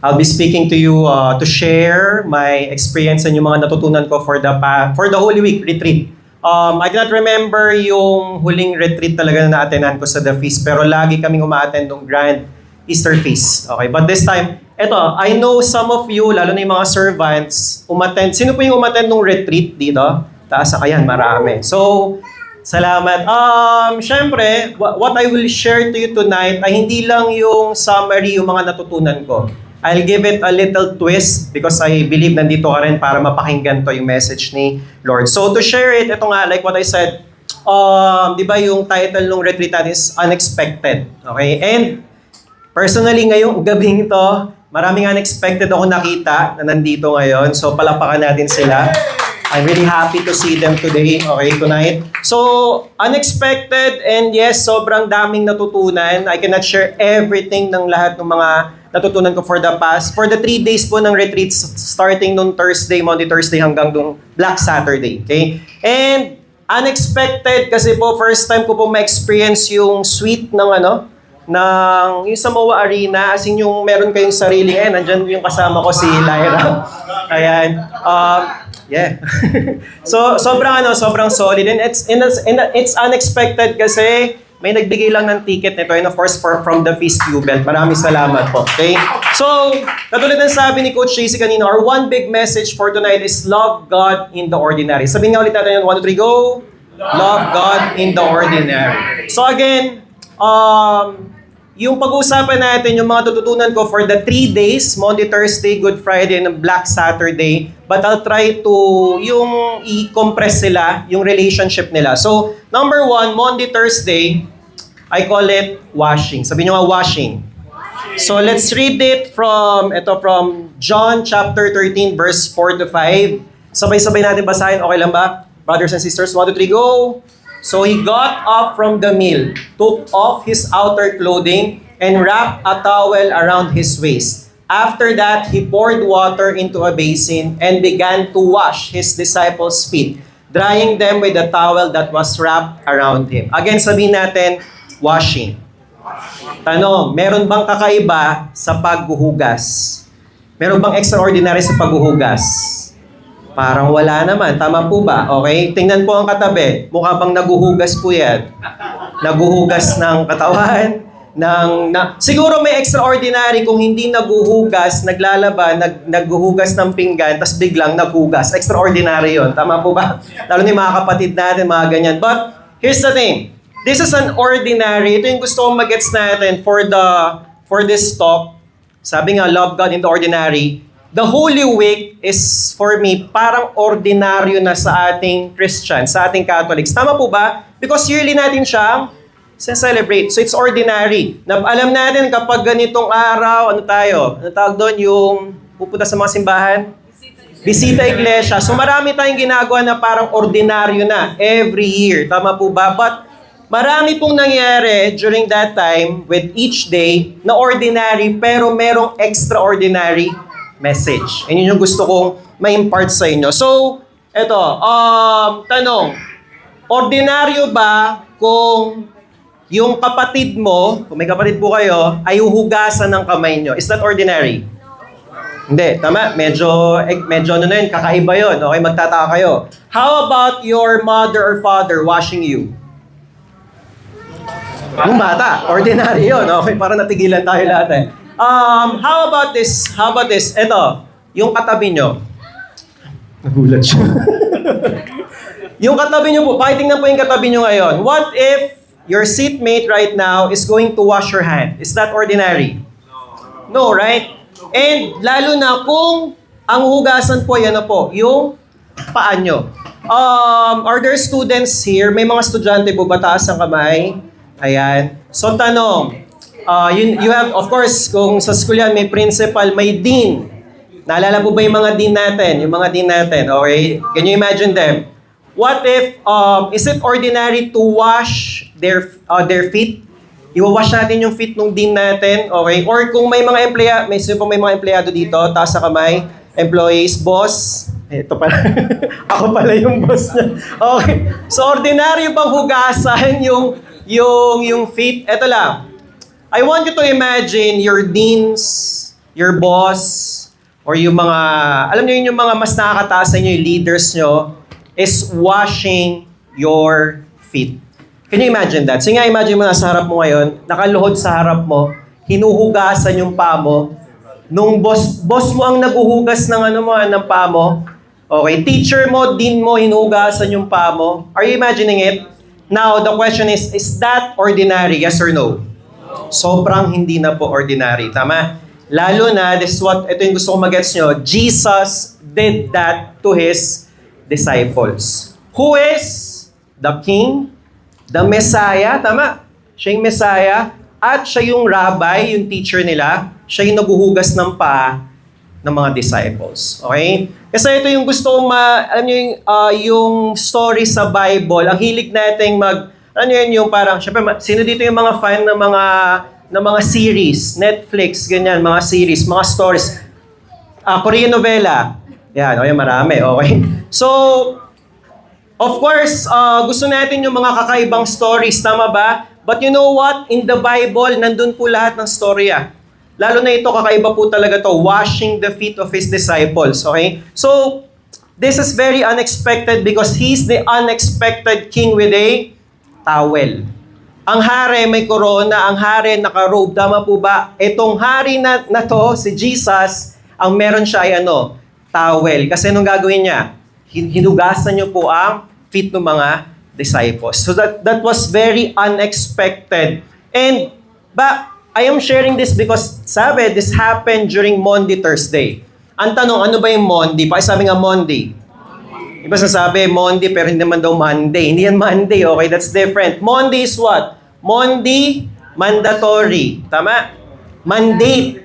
I'll be speaking to you to share my experience and yung mga natutunan ko for the Holy Week retreat. I cannot remember yung huling retreat talaga na na-attendan ko sa The Feast, pero lagi kaming uma-attend ng Grand Easter Feast. Okay, but this time, eto, I know some of you, lalo na yung mga servants, umattend. Sino po yung umattend ng retreat dito? Taas, ayan, marami. So, salamat. Syempre, what I will share to you tonight ay hindi lang yung summary, yung mga natutunan ko. I'll give it a little twist because I believe nandito ka rin para mapakinggan to yung message ni Lord. So to share it, ito nga, like what I said, di ba yung title ng retreat natin is Unexpected. Okay? And personally, ngayong gabing ito, maraming unexpected ako nakita na nandito ngayon. So palapakan natin sila. I'm really happy to see them today, okay, tonight. So, unexpected and yes, sobrang daming natutunan. I cannot share everything ng lahat ng mga natutunan ko for the 3 days po ng retreats, starting nung Thursday, Monday, Thursday hanggang nung Black Saturday, okay? And unexpected kasi po, first time ko po ma-experience yung sweet ng yung sa MOA Arena, as in yung meron kayong sarili, nandyan yung kasama ko si Lyra. Ayan. Yeah. So, sobrang solid. And it's unexpected kasi may nagbigay lang ng ticket nito and of course from the Feast Jubel. Maraming salamat po. Okay? So, katulad ng sabi ni Coach JC kanina, our one big message for tonight is love God in the ordinary. Sabihin nga ulit natin yun, 1, 2, 3, go! Love God in the ordinary. So again, yung pag-uusapan natin, yung mga tututunan ko for the 3 days, Monday, Thursday, Good Friday, and Black Saturday. But I'll try to yung i-compress sila, yung relationship nila. So, number 1, Monday, Thursday, I call it washing. Sabi nyo nga, washing. So, let's read it from John chapter 13, verse 4 to 5. Sabay-sabay natin basahin. Okay lang ba? Brothers and sisters, 1, 2, 3, go! So he got up from the meal, took off his outer clothing, and wrapped a towel around his waist. After that, he poured water into a basin and began to wash his disciples' feet, drying them with the towel that was wrapped around him. Again, sabihin natin, washing. Tanong, meron bang kakaiba sa paghuhugas? Meron bang extraordinary sa paghuhugas? Parang wala naman. Tama po ba? Okay? Tingnan po ang katabi. Mukha bang naguhugas po yan? Naguhugas ng katawan? Siguro may extraordinary kung hindi naguhugas, naglalaba, naghuhugas ng pinggan, tapos biglang naghugas. Extraordinary yon. Tama po ba? Lalo ni mga kapatid natin, mga ganyan. But, here's the thing. This is an ordinary. Ito yung gusto kong mag-gets natin for this talk. Sabi nga, love God in the ordinary. The Holy Week is, for me, parang ordinaryo na sa ating Christians, sa ating Catholics. Tama po ba? Because yearly natin siyang celebrate. So it's ordinary. Alam natin kapag ganitong araw, ano tawag doon? Yung pupunta sa mga simbahan? Bisita iglesia. So marami tayong ginagawa na parang ordinaryo na every year. Tama po ba? But marami pong nangyari during that time with each day na ordinary pero merong extraordinary message. And yun yung gusto kong ma-impart sa inyo. So, eto, tanong, ordinaryo ba kung yung kapatid mo, kung may kapatid po kayo, ay uhugasan ng kamay nyo? Is that ordinary? Hindi, tama. Medyo ano na yun, kakaiba yun. Okay, magtataka kayo. How about your mother or father washing you? Yung bata, ordinary yun. Okay, para natigilan tayo lahat eh. How about this? Ito, yung katabi nyo. Nagulat siya. Yung katabi nyo po, pakitingnan po yung katabi nyo ngayon. What if your seatmate right now is going to wash your hand? Is that ordinary? No, right? And lalo na kung ang hugasan po, yan na po, yung paa nyo. Are there students here? May mga estudyante po ba taas ang kamay? Ayan. So tanong, you have, of course, kung sa school yan, may principal, may dean. Naalala po ba yung mga dean natin? Yung mga dean natin, okay? Can you imagine them? What if, is it ordinary to wash their feet? Iwawash natin yung feet ng dean natin, okay? Or kung may mga may mga empleyado dito, taas sa kamay, employees, boss, ito pala, ako pala yung boss niya. Okay. So, ordinary bang hugasan yung feet? Ito lang. I want you to imagine your deans your boss, or yung mga, alam niyo yun, yung mga mas nakakataas sa inyo, yung leaders nyo, is washing your feet. Can you imagine that? Sige nga, imagine mo nasa harap mo ngayon, nakaluhod sa harap mo, hinuhugasan yung paa mo, nung boss mo ang naguhugas ng ng paa mo, okay, teacher mo, dean mo, hinuhugasan yung paa mo. Are you imagining it? Now, the question is that ordinary? Yes or no? Sobrang hindi na po ordinary. Tama? Lalo na, ito yung gusto kong mag-gets nyo, Jesus did that to His disciples. Who is the King, the Messiah, tama? Siya yung Messiah, at siya yung rabbi, yung teacher nila, siya yung naguhugas ng paa ng mga disciples. Okay? Kasi ito yung gusto kong alam nyo yung story sa Bible, ang hilig nating yung parang, syempre, sino dito yung mga fan ng mga series, Netflix, ganyan, mga series, mga stories, Korean novela. Yan, okay, marami, okay. So, of course, gusto natin yung mga kakaibang stories, tama ba? But you know what? In the Bible, nandun po lahat ng storya. Lalo na ito, kakaiba po talaga to, washing the feet of His disciples, okay? So, this is very unexpected because He's the unexpected King with a towel. Ang hari may corona, ang hari naka-robe. Tama po ba? Itong hari na to, si Jesus, ang meron siya ay towel. Kasi anong gagawin niya? Hinugasan niyo po ang feet ng mga disciples. So that was very unexpected. And I am sharing this because sabi, this happened during Monday, Thursday. Ang tanong, ano ba yung Monday? Pakisabi nga Monday. Iba sasabi, Monday, pero hindi naman daw Monday. Hindi yan Monday, okay? That's different. Monday is what? Monday, mandatory. Tama? Mandate.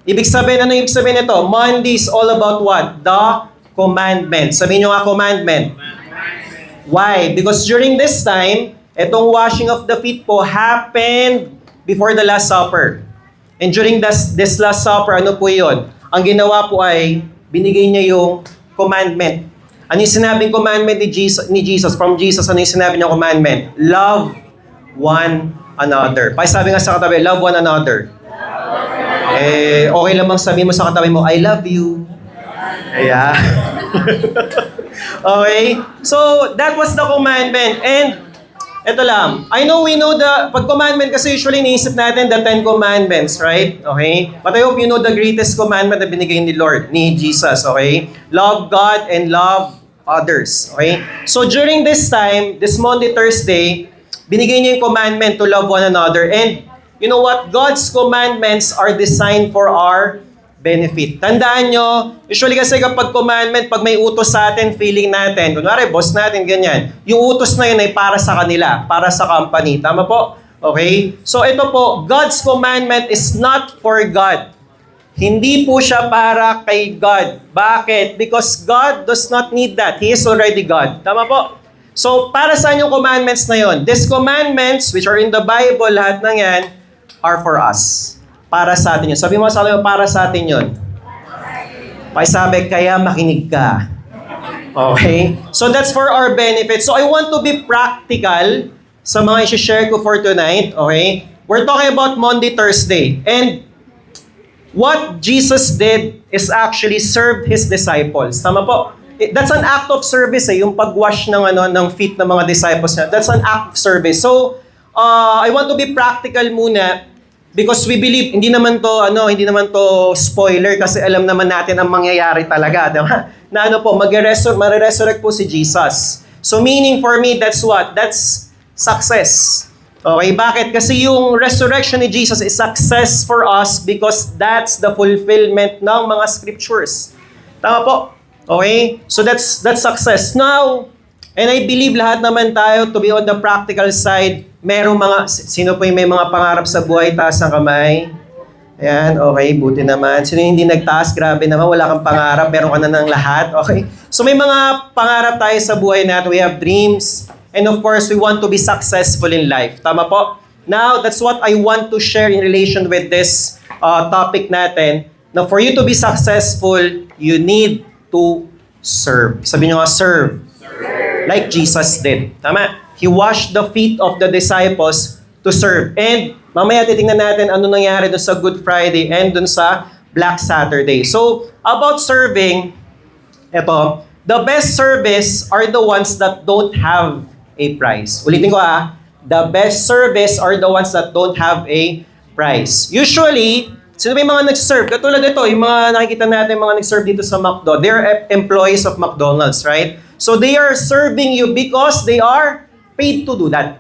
Ibig sabihin, ano ibig sabihin nito? Monday is all about what? The commandment. Sabihin nyo nga commandment. Why? Because during this time, itong washing of the feet po happened before the Last Supper. And during this Last Supper, ano po yun? Ang ginawa po ay, binigay niya yung commandment. Ano yung sinabing commandment ni Jesus? From Jesus, ano yung sinabi niya commandment? Love one another. Pakisabi nga sa katabi, love one another. Okay lang bang sabihin mo sa katabi mo, I love you. Yeah. Okay? So, that was the commandment. And, ito lang. We know pag commandment kasi usually iniisip natin the 10 commandments, right? Okay? But I hope you know the greatest commandment na binigay ni Lord, ni Jesus, okay? Love God and love others, okay? So, during this time, this Monday, Thursday, binigay niya yung commandment to love one another. And, you know what? God's commandments are designed for our benefit. Tandaan nyo, usually kasi kapag commandment, pag may utos sa atin, feeling natin, kunwari, boss natin, ganyan, yung utos na yun ay para sa kanila, para sa company. Tama po? Okay? So ito po, God's commandment is not for God. Hindi po siya para kay God. Bakit? Because God does not need that. He is already God. Tama po? So, para saan yung commandments na yun? These commandments, which are in the Bible, lahat ng yan, are for us. Para sa atin yun. Sabi mo, para sa atin yun. Pakisabi, kaya makinig ka. Okay? So, that's for our benefit. So, I want to be practical sa mga isi-share ko for tonight. Okay? We're talking about Monday, Thursday. And what Jesus did is actually serve His disciples. Tama po? That's an act of service yung pagwash ng feet ng mga disciples niya. That's an act of service. So, I want to be practical muna because we believe hindi naman to spoiler kasi alam naman natin ang mangyayari talaga, diba? Na mare-resurrect po si Jesus. So meaning for me, that's what? That's success. Okay, bakit? Kasi yung resurrection ni Jesus is success for us because that's the fulfillment ng mga scriptures. Tama po? Okay? So that's success. Now, and I believe lahat naman tayo to be on the practical side, merong sino po yung may mga pangarap sa buhay, taas ang kamay. Ayan, okay, buti naman. Sino yung hindi nagtaas? Grabe naman, wala kang pangarap, meron ka na ng lahat. Okay? So may mga pangarap tayo sa buhay natin. We have dreams. And of course, we want to be successful in life. Tama po? Now, that's what I want to share in relation with this topic natin. Now, for you to be successful, you need to serve. Sabi nyo nga, serve. Like Jesus did. Tama? He washed the feet of the disciples to serve. And mamaya titingnan natin ano nangyari dun sa Good Friday and dun sa Black Saturday. So, about serving, eto, the best service are the ones that don't have a price. Ulitin ko the best service are the ones that don't have a price. Usually, sino ba yung mga nag-serve? Katulad ito, yung mga nakikita natin, mga nag-serve dito sa McDo, they're employees of McDonald's, right? So, they are serving you because they are paid to do that.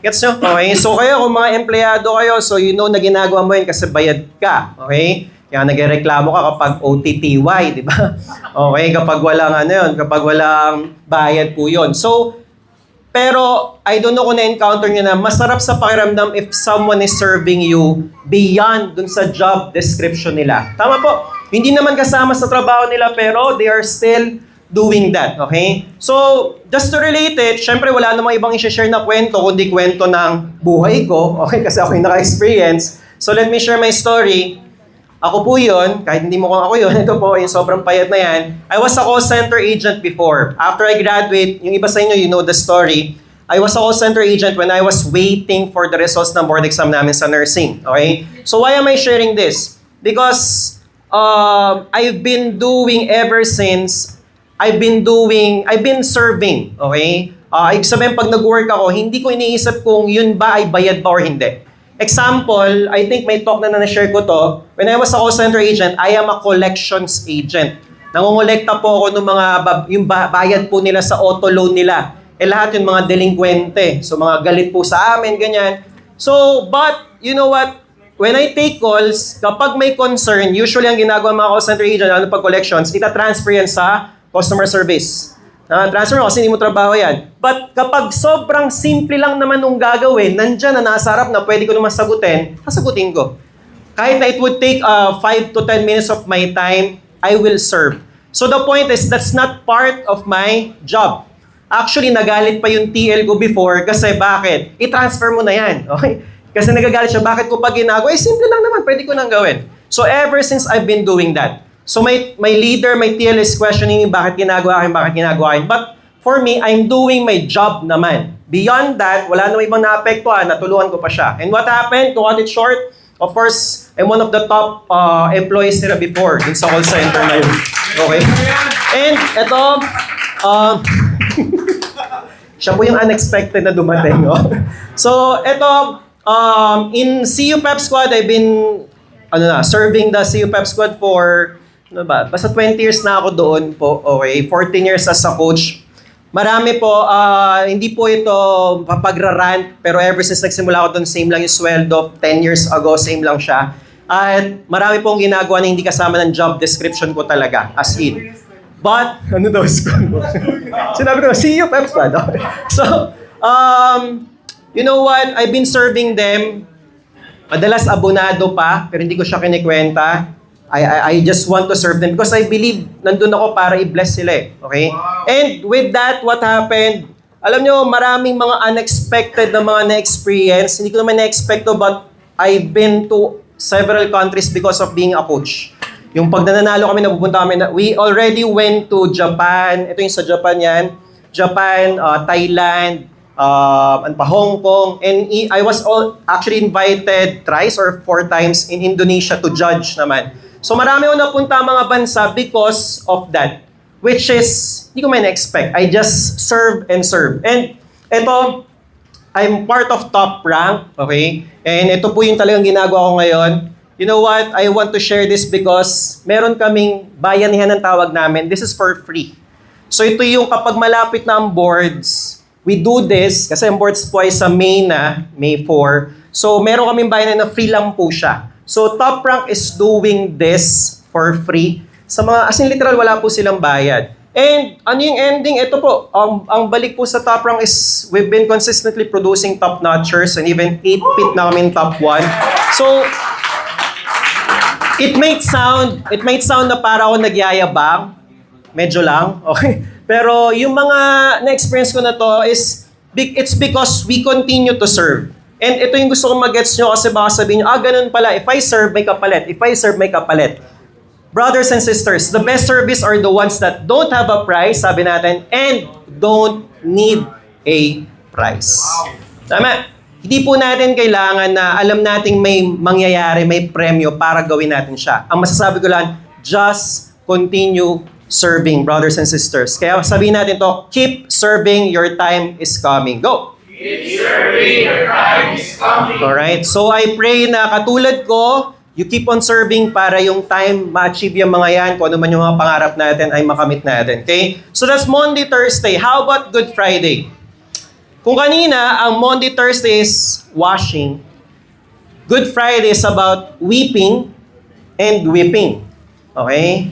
Gets nyo? Okay? So, kayo, kung mga empleyado kayo, so you know na ginagawa mo yun kasi bayad ka. Okay? Kaya nagreklamo ka kapag OTTY, di ba? Okay, kapag walang kapag walang bayad po yun. So, pero I don't know kung na-encounter nyo na masarap sa pakiramdam if someone is serving you beyond dun sa job description nila. Tama po. Hindi naman kasama sa trabaho nila pero they are still doing that. Okay? So, just to relate it, syempre wala namang ibang i-share na kwento kundi kwento ng buhay ko. Okay? Kasi ako yung naka-experience. So, let me share my story. Ako po yun, kahit hindi mo kung ako yun, ito po, yung sobrang payat na yan. I was a call center agent before. After I graduate, yung iba sa inyo, you know the story. I was a call center agent when I was waiting for the results ng board exam namin sa nursing. Okay? So why am I sharing this? Because I've been doing ever since, I've been serving. Okay? Ibig sabihin, pag nag-work ako, hindi ko iniisip kung yun ba ay bayad ba or hindi. Example, I think may talk na na-share ko to. When I was a call center agent, I am a collections agent. Nangongolekta po ako ng mga yung bayad po nila sa auto loan nila. Lahat yung mga delinquente. So mga galit po sa amin, ganyan. So, but, you know what? When I take calls, kapag may concern, usually ang ginagawa ng mga call center agent, pag collections, ita-transfer yan sa customer service. Transfer mo kasi hindi mo trabaho yan. But kapag sobrang simple lang naman nung gagawin, nandyan na nasa harap na pwede ko naman sagutin, sasagutin ko. Kahit na it would take 5 to 10 minutes of my time, I will serve. So the point is, that's not part of my job. Actually, nagalit pa yung TL ko before kasi bakit? I-transfer mo na yan. Okay? Kasi nagagalit siya, bakit ko pa ginagawa? Simple lang naman, pwede ko nang gawin. So ever since I've been doing that. So my leader, my TL is questioning me, bakit ginagawa akin. But for me, I'm doing my job naman. Beyond that, wala namang ibang naapektuhan, natulungan ko pa siya. And what happened? To cut it short, of course, I'm one of the top employees nila before dun sa call center na yun. Okay? And ito, siya po yung unexpected na dumating. Oh. So ito, in CU Pep Squad, I've been serving the CU Pep Squad for basta 20 years na ako doon po. Okay, 14 years as a coach. Marami po, hindi po ito papagrarant, pero ever since nagsimula ako doon, same lang yung sweldo. 10 years ago, same lang siya. At marami pong ginagawa na hindi kasama ng job description ko talaga, as in. But, sinabi ko, see you, Pep Squad. So, you know what? I've been serving them. Madalas abonado pa, pero hindi ko siya kinikwenta. I just want to serve them because I believe nandun ako para i-bless sila eh. Okay? And with that, what happened? Alam nyo, maraming mga unexpected na mga na-experience. Hindi ko naman na-expect to, but I've been to several countries because of being a coach. Yung pag nananalo kami, napupunta kami, we already went to Japan. Ito yung sa Japan yan. Japan, Thailand, Hong Kong, and I was actually invited thrice or 4 times in Indonesia to judge naman. So marami ko napunta mga bansa because of that, which is, hindi ko may na-expect. I just serve and serve. And ito, I'm part of top rank, okay? And ito po yung talagang ginagawa ko ngayon. You know what? I want to share this because meron kaming bayanihan ng tawag namin. This is for free. So ito yung kapag malapit na ang boards, we do this, kasi ang boards po ay sa May 4. So meron kaming bayanihan na free lang po siya. So Top Rank is doing this for free. Sa mga, as in literal, wala po silang bayad. And ano yung ending? Ito po, ang balik po sa Top Rank is we've been consistently producing top-notchers and even 8-pit na kami top 1. So, it might sound na para ako nagyayabang. Medyo lang, okay? Pero yung mga na-experience ko na to is, it's because we continue to serve. And ito yung gusto kong mag-gets nyo kasi baka sabihin nyo, ganun pala, if I serve, may kapalit. If I serve, may kapalit. Brothers and sisters, the best service are the ones that don't have a price, sabi natin, and don't need a price. Tama? Hindi po natin kailangan na alam nating may mangyayari, may premyo para gawin natin siya. Ang masasabi ko lang, just continue serving, brothers and sisters. Kaya sabihin natin to, keep serving, your time is coming. Go! Keep serving, your time is coming. Alright, so I pray na katulad ko, you keep on serving para yung time ma-achieve yung mga yan, kung ano man yung mga pangarap natin ay makamit natin. Okay? So that's Monday, Thursday. How about Good Friday? Kung kanina, ang Monday, Thursday is washing, Good Friday is about weeping and weeping. Okay?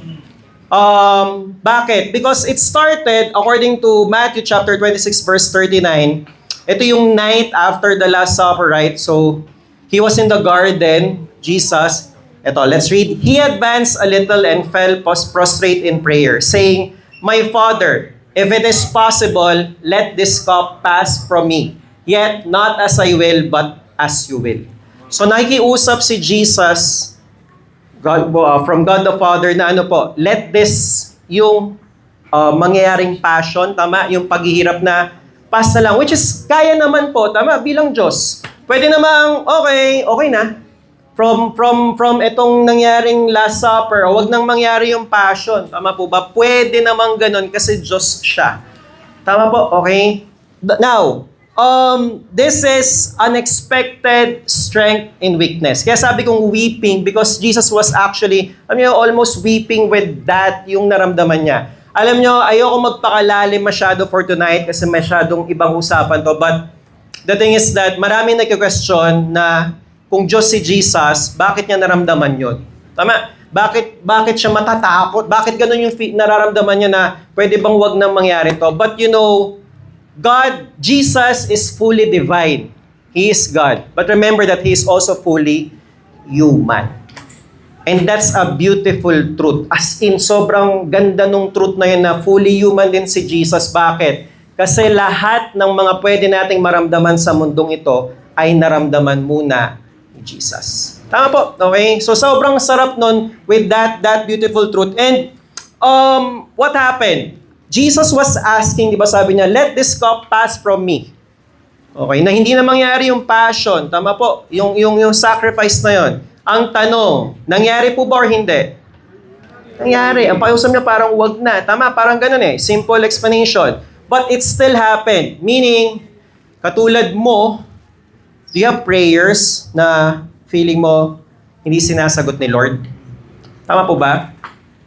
Bakit? Because it started, according to Matthew chapter 26, verse 39, ito yung night after the Last Supper, right? So, he was in the garden, Jesus. Ito, let's read. He advanced a little and fell prostrate in prayer, saying, My Father, if it is possible, let this cup pass from me. Yet, not as I will, but as you will. So, nakikiusap si Jesus from God the Father na ano po, let this, yung mangyayaring passion, tama? Yung paghihirap na pass na lang, which is kaya naman po, tama? Bilang Diyos. Pwede namang, okay na. From itong nangyaring Last Supper, wag nang mangyari yung passion. Tama po ba? Pwede namang ganun kasi Diyos siya. Tama po? Okay? Now, this is unexpected strength in weakness. Kaya sabi kong weeping because Jesus was actually, almost weeping with that yung naramdaman niya. Alam nyo, ayoko magpakalalim masyado for tonight kasi masyadong ibang usapan to. But the thing is that maraming nagka-question na kung Diyos si Jesus, bakit niya naramdaman yun? Tama? Bakit siya matatakot? Bakit ganun yung nararamdaman niya na pwede bang wag nang mangyari to? But Jesus is fully divine. He is God. But remember that He is also fully human. And that's a beautiful truth. As in, sobrang ganda nung truth na yun na fully human din si Jesus. Bakit? Kasi lahat ng mga pwede nating maramdaman sa mundong ito ay naramdaman muna ni Jesus. Tama po, okay? So sobrang sarap nun with that beautiful truth. And what happened? Jesus was asking, di ba sabi niya, let this cup pass from me. Okay, na hindi na mangyari yung passion. Tama po, yung sacrifice na yon. Ang tanong, nangyari po ba or hindi? Nangyari. Ang pakiusap niya parang wag na. Tama, parang ganun eh. Simple explanation. But it still happened. Meaning, katulad mo, do you have prayers na feeling mo hindi sinasagot ni Lord? Tama po ba?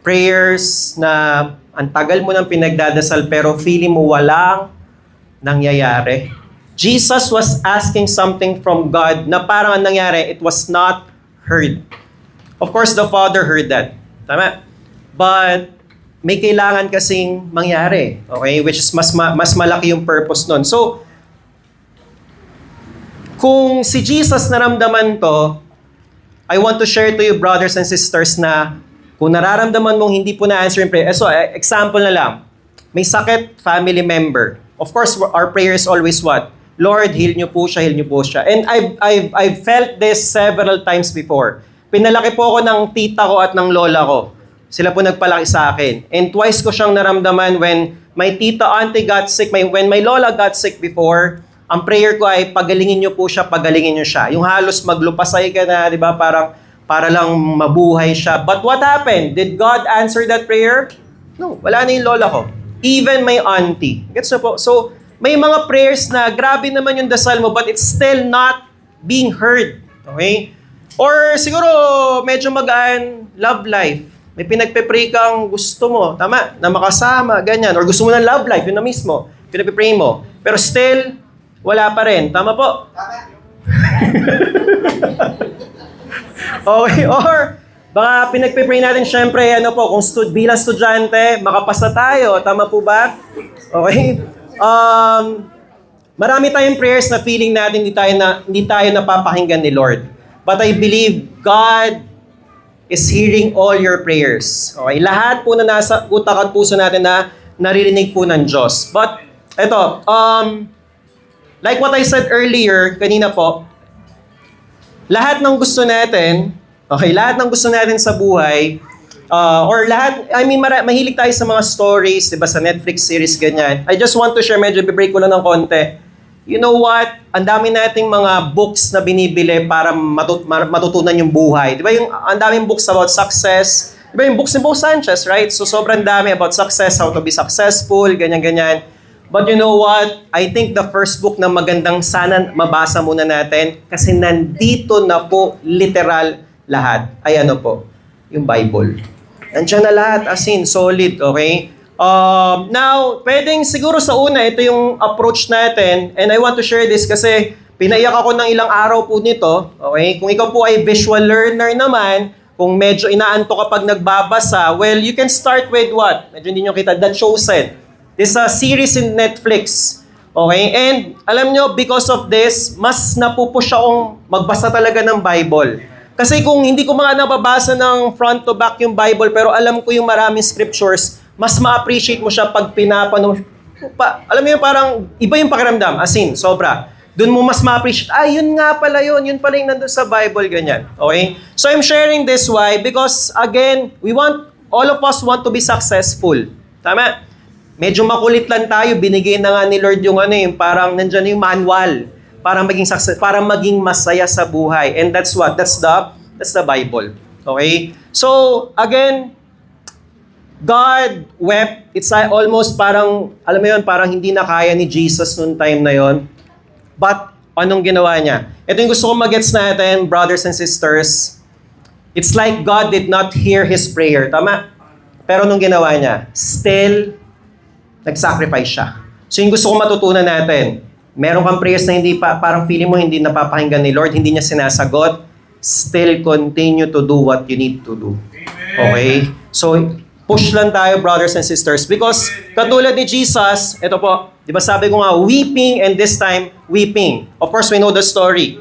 Prayers na ang tagal mo nang pinagdadasal pero feeling mo walang nangyayari. Jesus was asking something from God na parang ang nangyari, it was not heard. Of course, the Father heard that. Tama? But may kailangan kasing mangyari. Okay? Which is mas malaki yung purpose nun. So, kung si Jesus naramdaman to, I want to share to you, brothers and sisters, na kung nararamdaman mong hindi po na-answer yung prayer. So, example na lang. May sakit, family member. Of course, our prayer is always what? Lord, heal niyo po siya, heal niyo po siya. And I've felt this several times before. Pinalaki po ako ng tita ko at ng lola ko. Sila po nagpalaki sa akin. And twice ko siyang naramdaman when my tita auntie got sick, when my lola got sick before, ang prayer ko ay pagalingin niyo po siya, pagalingin niyo siya. Yung halos maglupasay ka na, di ba? Para lang mabuhay siya. But what happened? Did God answer that prayer? No, wala na yung lola ko. Even my auntie. Gets na po? So, may mga prayers na grabe naman yung dasal mo but it's still not being heard. Okay? Or siguro medyo magaan love life. May pinagpe-pray kang gusto mo, tama? Na makasama, ganyan. Or gusto mo ng love life, yun na mismo. Pinagpe-pray mo. Pero still, wala pa rin. Tama po? Okay, or baka pinagpe-pray natin syempre, kung bilang estudyante, makapasa tayo. Tama po ba? Okay? Marami tayong prayers na feeling natin hindi tayo napapakinggan ni Lord. But I believe God is hearing all your prayers. Okay? Lahat po na nasa utak at puso natin na naririnig po ng Diyos. But, ito, like what I said earlier, kanina po, lahat ng gusto natin, lahat ng gusto natin sa buhay, mahilig tayo sa mga stories, diba, sa Netflix series, ganyan. I just want to share, medyo bibreak ko lang ng konti. you know what? Ang dami nating mga books na binibili para matutunan yung buhay. Di ba yung ang daming books about success? Di ba yung books ni Bo Sanchez, right? So sobrang dami about success, how to be successful, ganyan-ganyan. But you know what? I think the first book na magandang sana mabasa muna natin kasi nandito na po literal lahat. Ay ano po? Yung Bible. Nandiyan na lahat, as in, solid, okay? Now, pwedeng siguro sa una, ito yung approach natin, and I want to share this kasi pinaiyak ako ng ilang araw po nito, okay? Kung ikaw po ay visual learner naman, kung medyo inaanto kapag nagbabasa, well, you can start with what? Medyo hindi nyo kita, The Chosen. This is a series in Netflix, okay? And alam nyo, because of this, mas napupush akong magbasa talaga ng Bible. Kasi kung hindi ko mga nababasa ng front to back yung Bible, pero alam ko yung maraming scriptures, mas ma-appreciate mo siya pag pinapanood. Alam mo yung parang, iba yung pakiramdam, as in, sobra. Doon mo mas ma-appreciate, yun nga pala yun pala yung nandun sa Bible, ganyan. Okay? So I'm sharing this why? Because again, all of us want to be successful. Tama? Medyo makulit lang tayo, binigay na nga ni Lord yung yung parang nandyan yung manual para maging success, para maging masaya sa buhay. And that's what? That's the Bible. Okay? So, again, God wept. It's almost parang, alam mo yun, parang hindi na kaya ni Jesus noong time na yon. But, anong ginawa niya? Ito yung gusto kong magets natin, brothers and sisters. It's like God did not hear His prayer. Tama? Pero nung ginawa niya, still, nag-sacrifice siya. So yung gusto kong matutunan natin, meron kang prayers na hindi parang feeling mo hindi napapakinggan ni Lord, hindi niya sinasagot, still continue to do what you need to do. Okay? So, push lang tayo, brothers and sisters. Because, katulad ni Jesus, ito po, di ba sabi ko nga, weeping and this time, weeping. Of course, we know the story.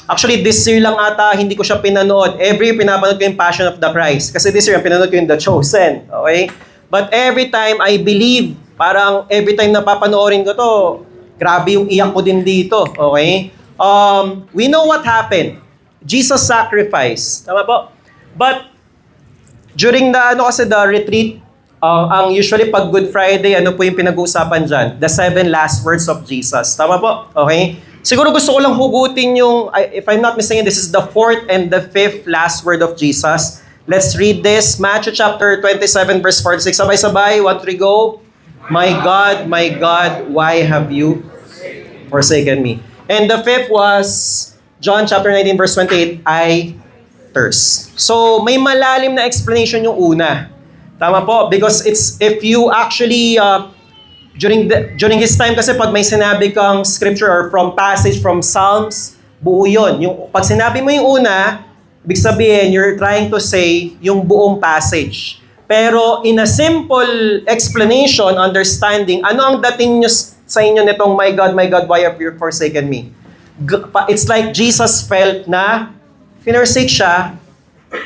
Actually, this year lang ata, hindi ko siya pinanood. Every year, pinapanood ko yung Passion of the Christ. Kasi this year, pinanood ko yung The Chosen. Okay? But every time, I believe, parang every time napapanoorin ko to, grabe yung iyak ko din dito. Okay? We know what happened. Jesus sacrificed. Tama po? But, during the retreat, ang usually pag Good Friday, ano po yung pinag-uusapan dyan? The 7 last words of Jesus. Tama po? Okay? Siguro gusto ko lang hugutin yung, if I'm not mistaken, this is the 4th and the 5th last word of Jesus. Let's read this. Matthew chapter 27, verse 46. Sabay-sabay. 1, 3, go. My God, why have you forsaken me? And the 5th was John chapter 19, verse 28. I thirst. So, may malalim na explanation yung una. Tama po? Because if you actually, during his time kasi pag may sinabi kang scripture or from passage from Psalms, buo yun. Pag sinabi mo yung una, ibig sabihin, you're trying to say yung buong passage. Pero in a simple explanation, understanding, ano ang dating nyo sa inyo nitong, my God, why have you forsaken me? It's like Jesus felt na finersake siya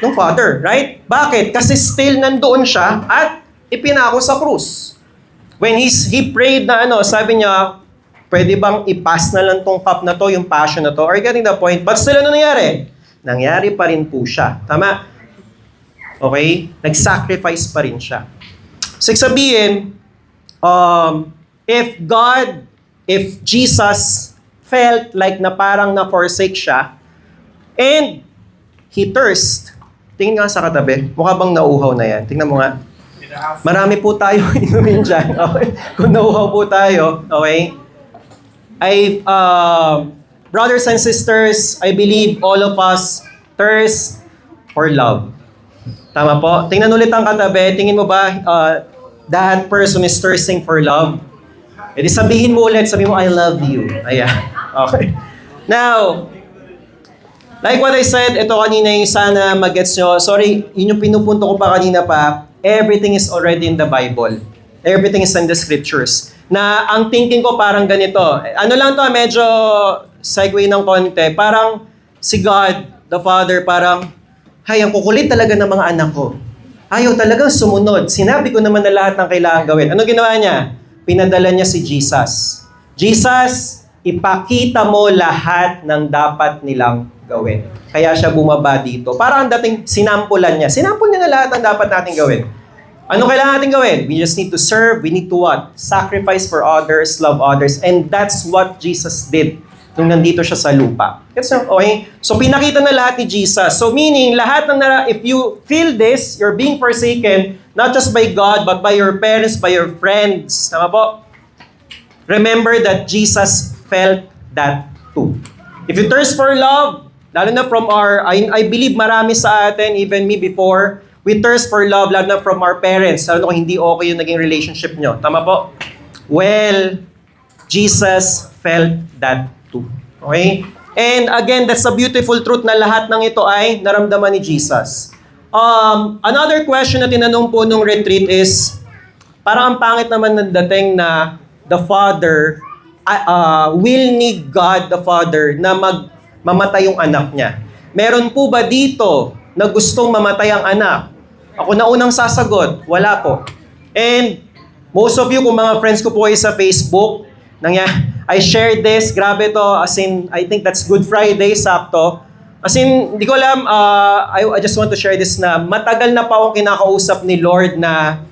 ng Father, right? Bakit? Kasi still nandoon siya at ipinako sa krus. When he prayed na sabi niya, pwede bang ipass na lang tong cup na to, yung passion na to? Are you getting the point? But still, ano nangyari? Nangyari pa rin po siya. Tama? Okay? Nag-sacrifice pa rin siya. So, sabihin, if Jesus felt like na parang na-forsake siya, and he thirst. Tingin nga sa katabi. Mukha bang nauuhaw na yan? Tingnan mo nga. Marami po tayo inumin dyan. Okay? Kung nauuhaw po tayo, okay? Brothers and sisters, I believe all of us thirst for love. Tama po? Tingnan ulit ang katabi. Tingin mo ba that person is thirsting for love? E di sabihin mo ulit, sabihin mo, I love you. Ayan. Okay. Now, like what I said, ito kanina yung sana mag-gets nyo. Sorry, yun yung pinupunto ko pa kanina pa. Everything is already in the Bible. Everything is in the scriptures. Na ang thinking ko parang ganito. Ano lang to, medyo segue ng konti. Parang si God, the Father, parang, ang kukulit talaga ng mga anak ko. Ayaw talagang sumunod. Sinabi ko naman na lahat ng kailangan gawin. Ano ginawa niya? Pinadala niya si Jesus. Jesus, ipakita mo lahat ng dapat nilang gawin. Kaya siya bumaba dito. Parang dating sinampulan niya. Sinampul niya na lahat ng dapat natin gawin. Ano kailangan natin gawin? We just need to serve. We need to what? Sacrifice for others, love others. And that's what Jesus did nung nandito siya sa lupa. Okay? So pinakita na lahat ni Jesus. So meaning, lahat ng if you feel this, you're being forsaken, not just by God, but by your parents, by your friends. Tama po? Remember that Jesus felt that too. If you thirst for love, lalo na from I believe marami sa atin, even me before, we thirst for love, lalo na from our parents, lalo na kung hindi okay yung naging relationship nyo. Tama po? Well, Jesus felt that too. Okay? And again, that's a beautiful truth na lahat ng ito ay naramdaman ni Jesus. Another question na tinanong po nung retreat is, parang ang pangit naman ng dating na the Father will need God the Father na mamatay yung anak niya. Meron po ba dito na gustong mamatay ang anak? Ako na unang sasagot, wala po. And most of you, kung mga friends ko po kayo sa Facebook, I shared this, grabe to, as in, I think that's Good Friday, sakto. As in, hindi ko alam, I just want to share this na matagal na pa akong kinakausap ni Lord na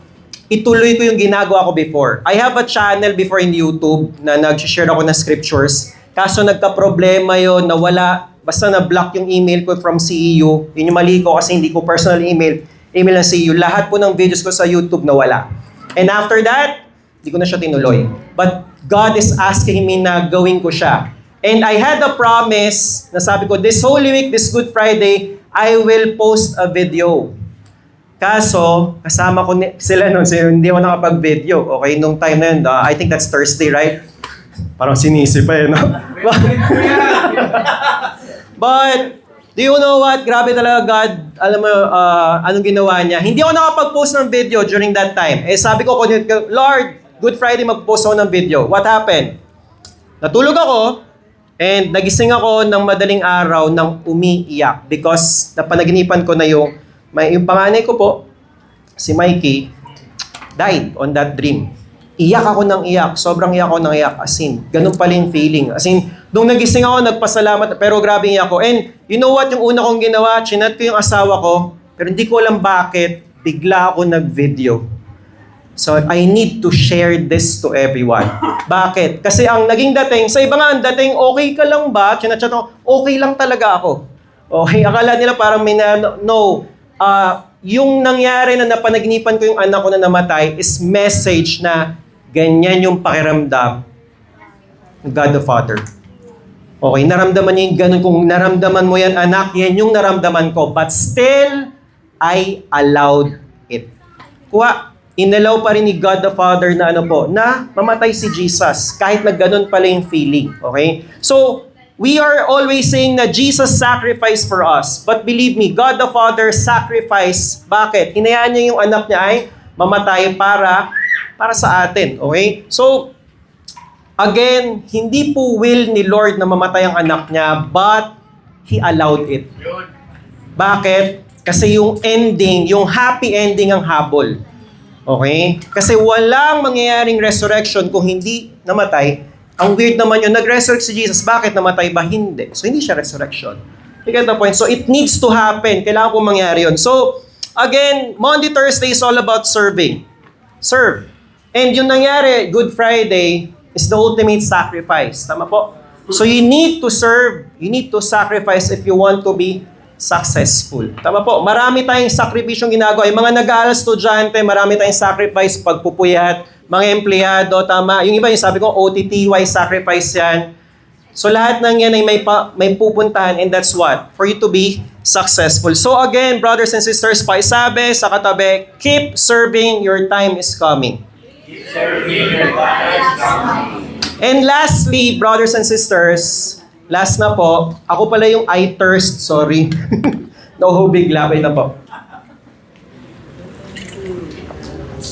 ituloy ko yung ginagawa ko before. I have a channel before in YouTube na nag-share ako ng scriptures. Kaso nagka-problema yun, nawala, basta na-block yung email ko from CEU. Yun yung mali ko kasi hindi ko personal email ng CEU. Lahat po ng videos ko sa YouTube nawala. And after that, hindi ko na siya tinuloy. But God is asking me na gawin ko siya. And I had a promise na sabi ko, this Holy Week, this Good Friday, I will post a video. Kaso, kasama ko sila noon, so hindi ako nakapag-video. Okay, nung time na yun, I think that's Thursday, right? Parang sinisi pa no? But, do you know what? Grabe talaga God, alam mo, anong ginawa niya. Hindi ako nakapag-post ng video during that time. Eh sabi ko, Lord, Good Friday mag-post ako ng video. What happened? Natulog ako, and nagising ako ng madaling araw nang umiiyak because napanaginipan ko na yung panganay ko po, si Mikey, died on that dream. Iyak ako ng iyak. Sobrang iyak ako ng iyak. As in, ganun pala yung feeling. As in, nung nagising ako, nagpasalamat, pero grabe iyak ko. And you know what, yung una kong ginawa, chinat ko yung asawa ko, pero hindi ko alam bakit, bigla ako nag-video. So, I need to share this to everyone. Bakit? Kasi ang naging dating, sa iba nga ang dating, okay ka lang ba? Chinat-chat ako, okay lang talaga ako. Okay, akala nila parang may no. Yung nangyari na napanaginipan ko yung anak ko na namatay is message na ganyan yung pakiramdam ng God the Father. Okay, naramdaman niya yung ganun. Kung naramdaman mo yan, anak, yan yung naramdaman ko. But still, I allowed it. Inalaw pa rin ni God the Father na na mamatay si Jesus kahit na ganun pala yung feeling. Okay? So, we are always saying na Jesus sacrificed for us. But believe me, God the Father sacrificed. Bakit? Hinayaan niya yung anak niya ay mamatay para sa atin. Okay? So, again, hindi po will ni Lord na mamatay ang anak niya, but He allowed it. Bakit? Kasi yung ending, yung happy ending ang habol. Okay? Kasi walang mangyayaring resurrection kung hindi namatay. Ang weird naman yun, nag-resurrect si Jesus. Bakit namatay ba? Hindi. So, hindi siya resurrection. You get the point? So, it needs to happen. Kailangan pong mangyari yun. So, again, Monday, Thursday is all about serving. Serve. And yung nangyari, Good Friday, is the ultimate sacrifice. Tama po? So, you need to serve. You need to sacrifice if you want to be successful. Tama po? Marami tayong sakripisyong ginagawa. Yung mga nag-aaral estudyante, marami tayong sacrifice, pagpupuyat, mga empleyado, tama. Yung iba, yung sabi ko, OTTY, sacrifice yan. So lahat ng yan ay may pupuntahan, and that's what? For you to be successful. So again, brothers and sisters, paisabi sa katabi, keep serving, your time is coming. Keep serving, your time is coming. And lastly, brothers and sisters, last na po, ako pala yung I thirst, sorry. Nauhubig, labay na po.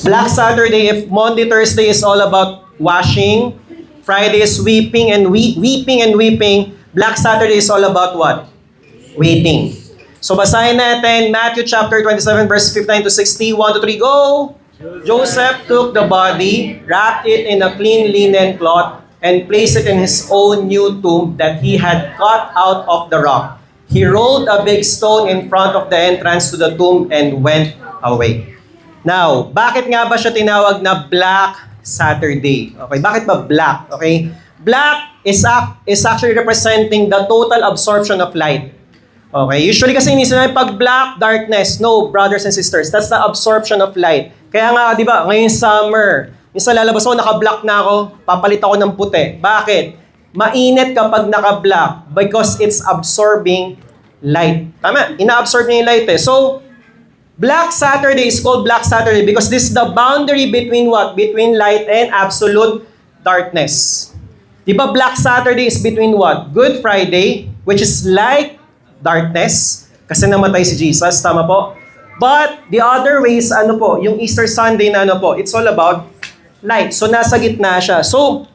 Black Saturday, if Monday, Thursday is all about washing, Friday is weeping and weeping, Black Saturday is all about what? Waiting. So basahin natin Matthew chapter 27 verse 59 to 60. 1 to 3, go! Joseph took the body, wrapped it in a clean linen cloth, and placed it in his own new tomb that he had cut out of the rock. He rolled a big stone in front of the entrance to the tomb and went away. Now, bakit nga ba siya tinawag na Black Saturday? Okay, bakit ba black? Okay, black is actually representing the total absorption of light. Okay, usually kasi inisip pag black, darkness. No, brothers and sisters, that's the absorption of light. Kaya nga, di ba, ngayon summer, minsan lalabas ako, naka-black na ako, papalit ako ng puti. Bakit? Mainit kapag naka-black because it's absorbing light. Tama, ina-absorb niya yung light eh. So, Black Saturday is called Black Saturday because this is the boundary between what? Between light and absolute darkness. Di ba Black Saturday is between what? Good Friday, which is like darkness, kasi namatay si Jesus, tama po? But the other way is ano po, yung Easter Sunday na ano po, it's all about light. So nasa gitna siya. So,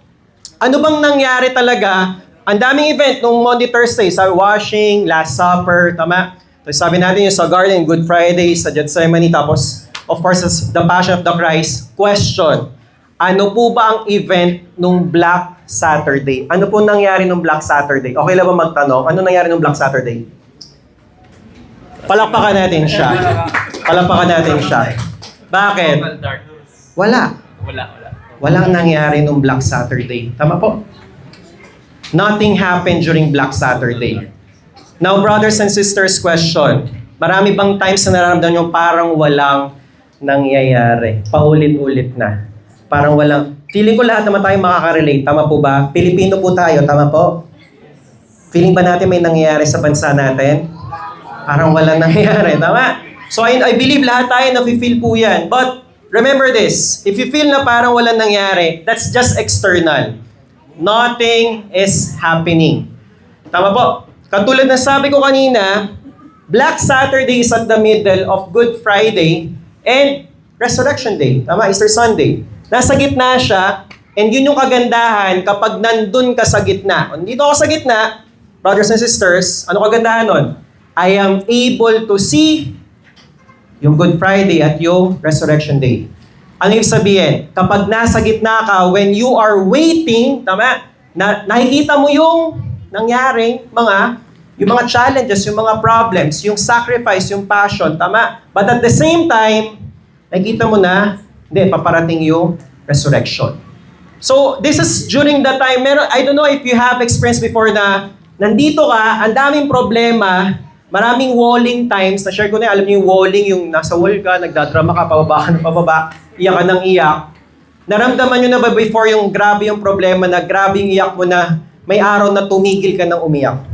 ano bang nangyari talaga? Ang daming event nung Monday, Thursday, sa washing, Last Supper, tama? So sabi natin yung sa garden, Good Friday, sa Gethsemane, tapos of course the Passion of the Christ. Question, ano po ba ang event nung Black Saturday? Ano po nangyari nung Black Saturday? Okay lang ba magtanong? Ano nangyari nung Black Saturday? Palakpakan natin siya. Palakpakan natin siya. Bakit? Wala. Walang nangyari nung Black Saturday. Tama po? Nothing happened during Black Saturday. Now, brothers and sisters, question. Marami bang times na nararamdaman nyo parang walang nangyayari? Paulit-ulit na. Parang walang... Feeling ko lahat naman tayo makaka-relate. Tama po ba? Pilipino po tayo. Tama po? Feeling ba natin may nangyayari sa bansa natin? Parang walang nangyayari. Tama? So, I believe lahat tayo na-feel po yan. But, remember this. If you feel na parang walang nangyayari, that's just external. Nothing is happening. Tama po? Katulad na sabi ko kanina, Black Saturday is at the middle of Good Friday and Resurrection Day. Tama? Easter Sunday. Nasa gitna siya, and yun yung kagandahan kapag nandun ka sa gitna. Kung dito ako sa gitna, brothers and sisters, ano kagandahan nun? I am able to see yung Good Friday at yung Resurrection Day. Ano yung sabihin? Kapag nasa gitna ka, when you are waiting, tama? Nakikita mo yung nangyaring yung mga challenges, yung mga problems, yung sacrifice, yung passion, tama? But at the same time, nakikita mo na, hindi, paparating yung resurrection. So, this is during the time, I don't know if you have experience before na nandito ka, ang daming problema, maraming walling times, na-share ko na, alam niyo yung walling, yung nasa wall ka, nagdadrama ka, pababa ka ng pababa, iyak ka ng iyak. Naramdaman nyo na ba before yung grabe yung problema na grabe yung iyak mo na may araw na tumigil ka ng umiyak?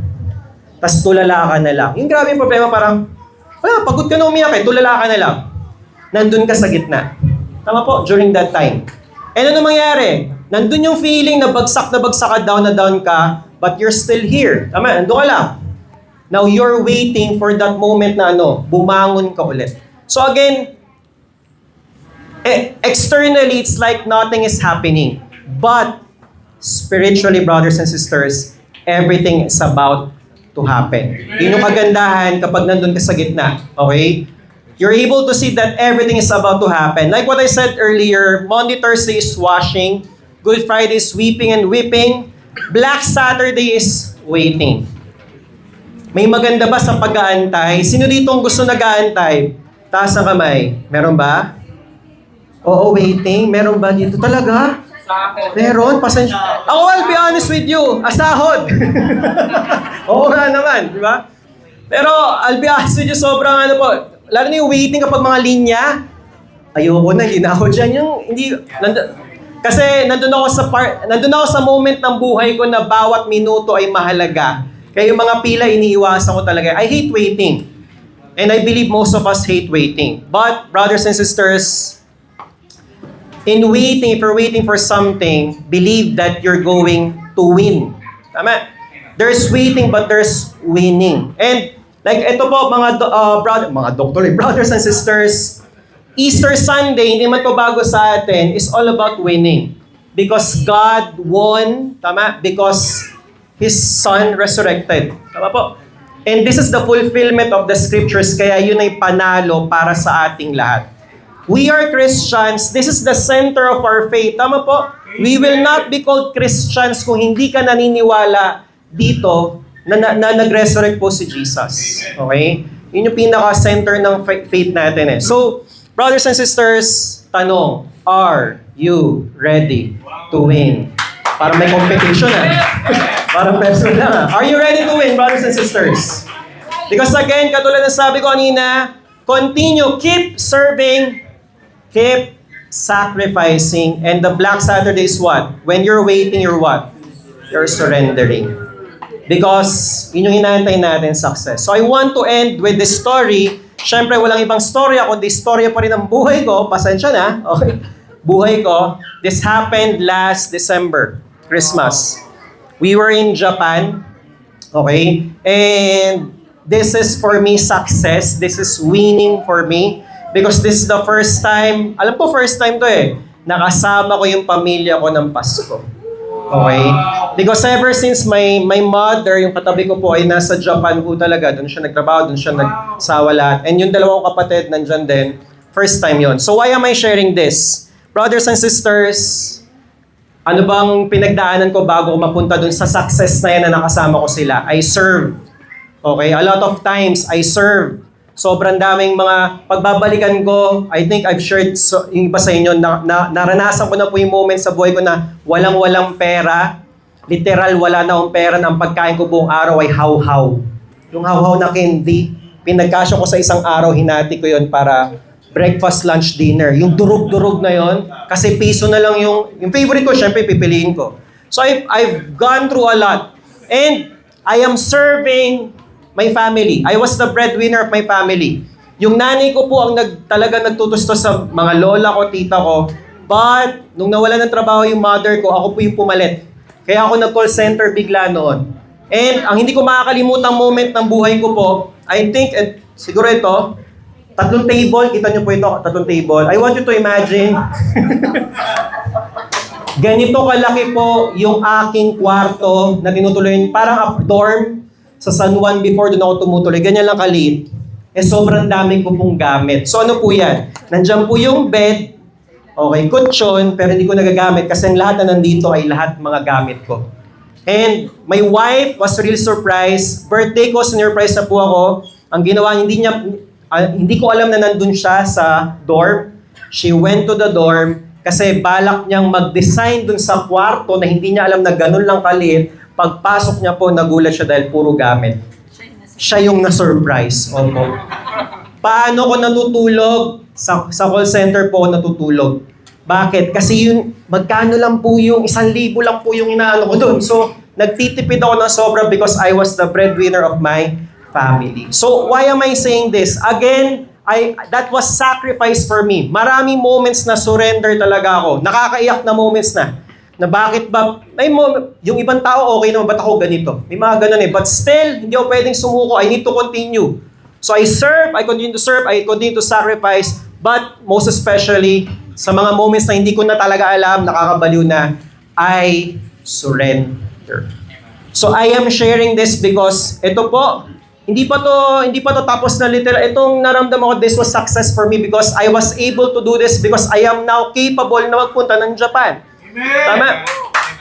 Tapos tulala ka na lang. Yung grabe yung problema parang, pagod ka na umiyak eh, tulala ka na lang. Nandun ka sa gitna. Tama po, during that time. And ano mangyari? Nandun yung feeling na bagsak ka, down na down ka, but you're still here. Tama, nandun ka lang. Now, you're waiting for that moment na bumangon ka ulit. So again, externally, it's like nothing is happening. But, spiritually, brothers and sisters, everything is about to happen. Yun yung kagandahan kapag nandun ka sa gitna. Okay? You're able to see that everything is about to happen. Like what I said earlier, Monday, Thursday is washing. Good Friday is weeping and weeping. Black Saturday is waiting. May maganda ba sa pag-aantay? Sino dito ang gusto nag-aantay? Taas ang kamay. Meron ba? Oo, waiting. Meron ba dito? Talaga? Meron? Pasensya. Ako, I'll be honest with you. Asahod. Oo nga naman, di ba? Pero, I'll be honest with you, sobrang lalo na yung waiting kapag mga linya, ayoko na, hindi na ako dyan. Kasi nandun ako sa moment ng buhay ko na bawat minuto ay mahalaga. Kaya yung mga pila, iniiwasan ko talaga. I hate waiting. And I believe most of us hate waiting. But, brothers and sisters, in waiting, if you're waiting for something, believe that you're going to win. Tama? There's waiting, but there's winning. And, like, ito po, brothers and sisters, Easter Sunday, hindi man to bago sa atin, is all about winning. Because God won, tama? Because His Son resurrected. Tama po? And this is the fulfillment of the scriptures, kaya yun ay panalo para sa ating lahat. We are Christians. This is the center of our faith. Tama po? We will not be called Christians kung hindi ka naniniwala dito na nag-resurrect po si Jesus. Okay? Yun yung pinaka-center ng faith natin eh. So, Brothers and sisters, tanong, are you ready to win? Para may competition Para personal lang Are you ready to win, brothers and sisters? Because again, katulad ng sabi ko kanina, continue, keep serving, keep sacrificing, and the Black Saturday is what? When you're waiting, you're what? You're surrendering. Because yun yung inaantay natin, success. So I want to end with this story. Siyempre, walang ibang storya, kundi storya pa rin ang buhay ko. Pasensya na, okay? Buhay ko. This happened last December, Christmas. We were in Japan, okay? And this is for me success. This is winning for me. Because this is the first time, alam ko first time to nakasama ko yung pamilya ko ng Pasko. Okay? Because ever since my mother, yung katabi ko po ay nasa Japan po talaga. Doon siya nagtrabaho, doon siya nagsawa lahat. And yung dalawang kapatid nandyan din. First time yon. So why am I sharing this? Brothers and sisters, ano bang pinagdaanan ko bago ko mapunta doon sa success na yan na nakasama ko sila? I serve. Okay? A lot of times, I serve. Sobrang daming mga pagbabalikan ko. I think I've shared yung iba sa inyo na naranasan ko na po yung moment sa buhay ko na walang-walang pera. Literal, wala na akong pera. Ang pagkain ko buong araw ay how-how. Yung how-how na candy, pinagkasya ko sa isang araw, hinati ko yon para breakfast, lunch, dinner. Yung durog-durog na yon, kasi piso na lang yung favorite ko, syempre pipiliin ko. So I've gone through a lot. And I am serving my family. I was the breadwinner of my family. Yung nanay ko po ang talaga nagtutusto sa mga lola ko, tita ko. But, nung nawala ng trabaho yung mother ko, ako po yung pumalit. Kaya ako nag-call center bigla noon. And ang hindi ko makakalimutang moment ng buhay ko po, I think, siguro ito, 3 table, kita nyo po ito, 3 table. I want you to imagine, ganito kalaki po yung aking kwarto na tinutuloy, parang dorm, sa San Juan before doon ako tumutuloy. Ganyan lang kaliit. Sobrang dami ko pong gamit. So ano po yan? Nandiyan po yung bed, okay, kutsyon, pero hindi ko nagagamit kasi ang lahat na nandito ay lahat mga gamit ko. And my wife was really surprised. Birthday ko, sinurprise na po ako. Ang ginawa, hindi ko alam na nandun siya sa dorm. She went to the dorm kasi balak niyang mag-design dun sa kwarto na hindi niya alam na ganun lang kaliit. Pagpasok niya po, nagulat siya dahil puro gamit. Siya yung na-surprise. Opo. Paano ko natutulog? Sa call center po natutulog. Bakit? Kasi yun, magkano lang po yung, 1,000 lang po yung inaano ko doon. So, nagtitipid ako ng sobra because I was the breadwinner of my family. So, why am I saying this? Again, that was sacrifice for me. Maraming moments na surrender talaga ako. Nakakaiyak na moments na bakit ba, yung ibang tao okay naman, ba't ako ganito? May mga ganun But still, hindi ako pwedeng sumuko. I need to continue. So I serve, I continue to serve, I continue to sacrifice, but most especially, sa mga moments na hindi ko na talaga alam, nakakabaliw na, I surrender. So I am sharing this because ito po, hindi pa to tapos na literal. Itong naramdaman ko, this was success for me because I was able to do this because I am now capable na magpunta ng Japan. Tama?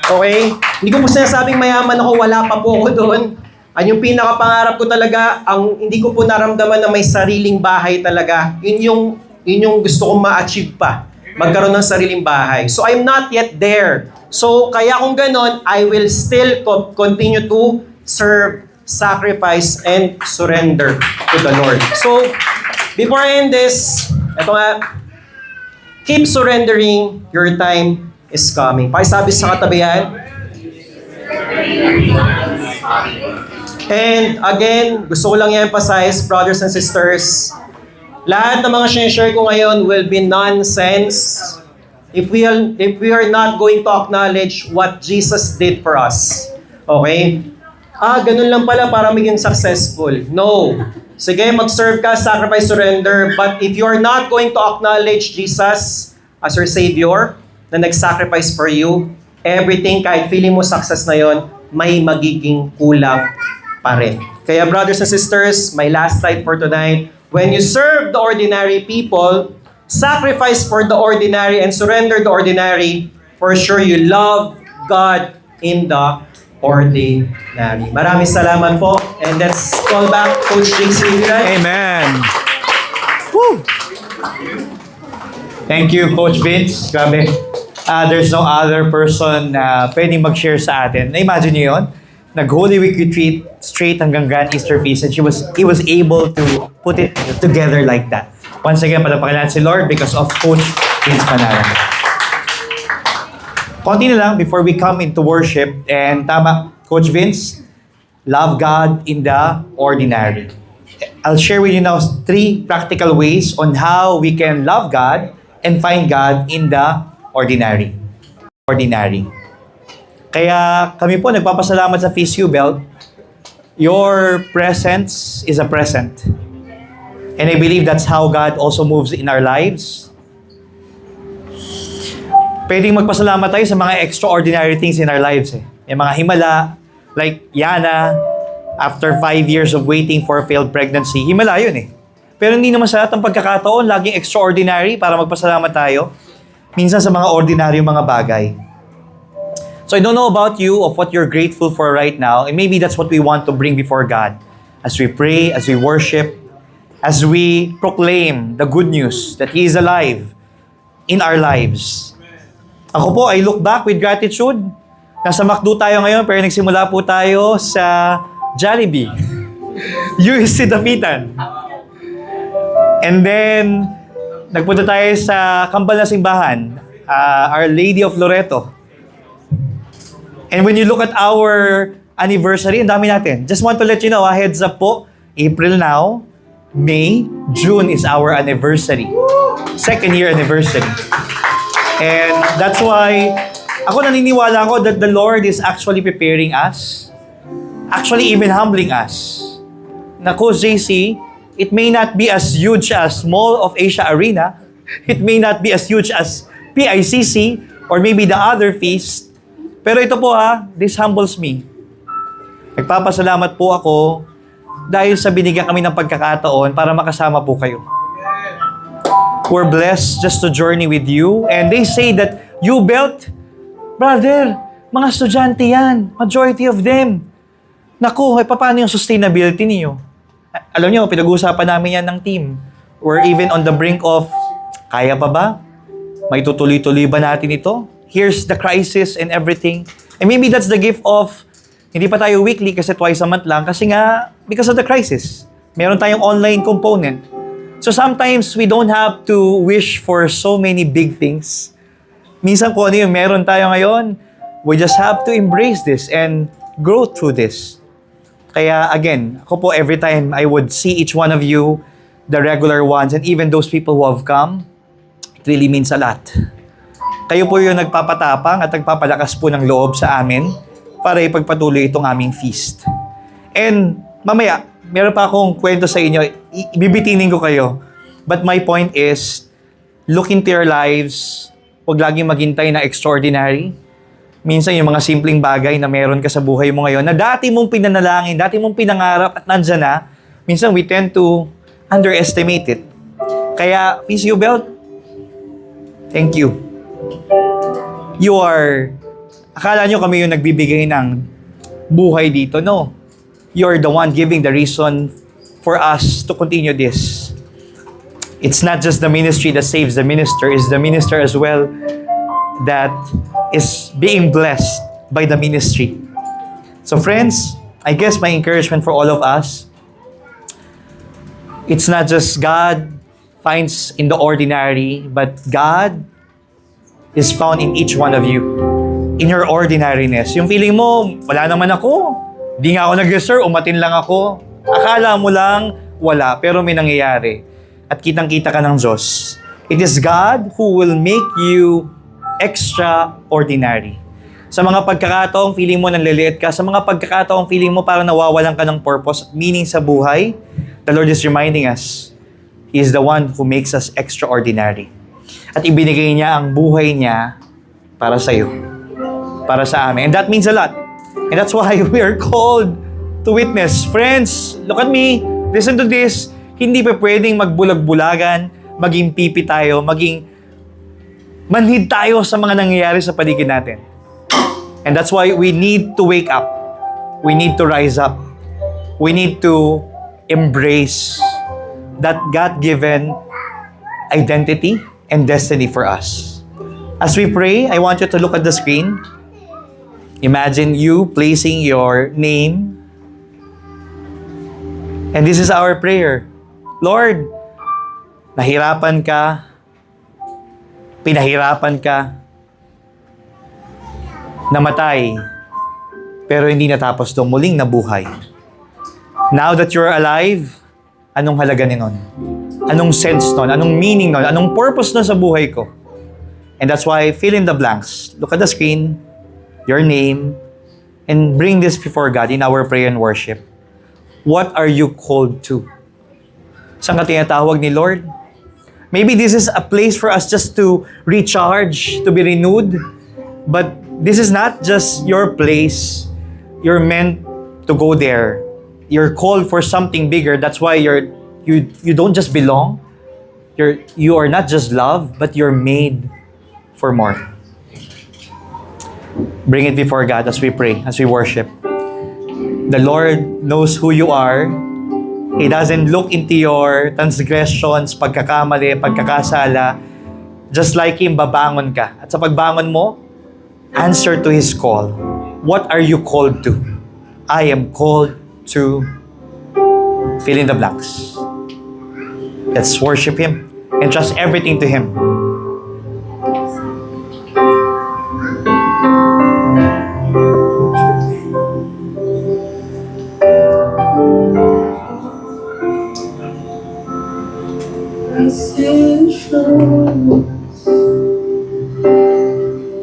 Okay? Hindi ko po sinasabing mayaman ako, wala pa po ako doon. Yung pinakapangarap ko talaga, hindi ko po naramdaman na may sariling bahay talaga. Yun yung gusto kong ma-achieve pa. Magkaroon ng sariling bahay. So I'm not yet there. So kaya kung ganon, I will still continue to serve, sacrifice, and surrender to the Lord. So, before I end this, eto nga, keep surrendering, your time is coming. Pakisabi sa katabihan. And again, gusto ko lang i-emphasize, brothers and sisters, lahat ng mga sinishare ko ngayon will be nonsense if we are not going to acknowledge what Jesus did for us. Okay? Ganun lang pala para maging successful. No. Sige, mag-serve ka, sacrifice, surrender. But if you are not going to acknowledge Jesus as your Savior, na nag-sacrifice for you, everything, kahit feeling mo success na yon, may magiging kulang pa rin. Kaya brothers and sisters, my last slide for tonight, when you serve the ordinary people, sacrifice for the ordinary and surrender the ordinary, for sure you love God in the ordinary. Maraming salamat po. And let's call back Coach JC. Amen. Woo! Thank you, Coach Vince. Grabe. There's no other person na pwedeng mag-share sa atin. Na-imagine niyo yun? Nag-Holy Week retreat straight hanggang Grand Easter Feast and he was able to put it together like that. Once again, palapakan natin si Lord because of Coach Vince Manaran. Konti na lang before we come into worship. And tama, Coach Vince, love God in the ordinary. I'll share with you now 3 practical ways on how we can love God and find God in the ordinary. Kaya kami po nagpapasalamat sa Feast You Belt. Your presence is a present. And I believe that's how God also moves in our lives. Pwedeng magpasalamat tayo sa mga extraordinary things in our lives. Yung mga himala, like Yana, after 5 years of waiting for a failed pregnancy, himala yun eh. Pero hindi naman sa lahat ng pagkakataon, laging extraordinary para magpasalamat tayo. Minsan sa mga ordinaryong mga bagay. So I don't know about you, of what you're grateful for right now, and maybe that's what we want to bring before God. As we pray, as we worship, as we proclaim the good news that He is alive in our lives. Ako po, I look back with gratitude. Nasa McDo tayo ngayon, pero nagsimula po tayo sa Jollibee. USC Dapitan. And then, nagpunta tayo sa Kambal na Simbahan, Our Lady of Loreto. And when you look at our anniversary, ang dami natin. Just want to let you know, heads up po, April now, May, June is our anniversary. 2nd year anniversary. And that's why, ako naniniwala ako that the Lord is actually preparing us, actually even humbling us. Na Coach JC, it may not be as huge as Mall of Asia Arena. It may not be as huge as PICC or maybe the other feast. Pero ito po this humbles me. Nagpapasalamat po ako dahil sa binigyan kami ng pagkakataon para makasama po kayo. We're blessed just to journey with you. And they say that you built, brother, mga estudyante yan. Majority of them. Naku, paano yung sustainability niyo? Alam niyo, pinag-uusapan namin yan ng team. We're even on the brink of, kaya pa ba? May tutuloy-tuloy ba natin ito? Here's the crisis and everything. And maybe that's the gift of, hindi pa tayo weekly kasi twice a month lang. Kasi nga, because of the crisis. Meron tayong online component. So sometimes we don't have to wish for so many big things. Minsan kung ano yung meron tayo ngayon, we just have to embrace this and grow through this. Kaya again, ako po every time I would see each one of you, the regular ones, and even those people who have come, it really means a lot. Kayo po yung nagpapatapang at nagpapalakas po ng loob sa amin para ipagpatuloy itong aming feast. And mamaya, meron pa akong kwento sa inyo, ibibitinin ko kayo. But my point is, look into your lives, huwag laging maghintay na extraordinary. Minsan yung mga simpleng bagay na meron ka sa buhay mo ngayon na dati mong pinanalangin, dati mong pinangarap at nandyan na, minsan we tend to underestimate it. Kaya, Feast You Belt, thank you. You are, akala nyo kami yung nagbibigay ng buhay dito. No. You're the one giving the reason for us to continue this. It's not just the ministry that saves the minister, it's the minister as well that is being blessed by the ministry. So friends, I guess my encouragement for all of us, it's not just God finds in the ordinary, but God is found in each one of you. In your ordinariness. Yung feeling mo, wala naman ako. Di nga ako nag-reserve, umatin lang ako. Akala mo lang, wala, pero may nangyayari. At kitang-kita ka ng Diyos. It is God who will make you extraordinary. Sa mga pagkakataong feeling mo nanliliit ka, sa mga pagkakataong feeling mo parang nawawalan ka ng purpose at meaning sa buhay, the Lord is reminding us, He is the one who makes us extraordinary. At ibinigay niya ang buhay niya para sa iyo, para sa amin. And that means a lot. And that's why we are called to witness. Friends, look at me. Listen to this. Hindi pa pwedeng magbulag-bulagan, maging pipi tayo, maging manhid tayo sa mga nangyayari sa paligid natin. And that's why we need to wake up. We need to rise up. We need to embrace that God-given identity and destiny for us. As we pray, I want you to look at the screen. Imagine you placing your name. And this is our prayer. Lord, nahirapan ka, pinahirapan ka, namatay, pero hindi natapos itong muling nabuhay. Now that you're alive, anong halaga nun? Anong sense nun? Anong meaning nun? Anong purpose nun sa buhay ko? And that's why fill in the blanks. Look at the screen, your name, and bring this before God in our prayer and worship. What are you called to? Saan ka tinatawag ni Lord? Maybe this is a place for us just to recharge, to be renewed. But this is not just your place. You're meant to go there. You're called for something bigger. That's why you don't just belong. You are not just loved, but you're made for more. Bring it before God as we pray, as we worship. The Lord knows who you are. He doesn't look into your transgressions, pagkakamali, pagkakasala. Just like Him, babangon ka. At sa pagbangon mo, answer to His call. What are you called to? I am called to fill in the blanks. Let's worship Him and trust everything to Him.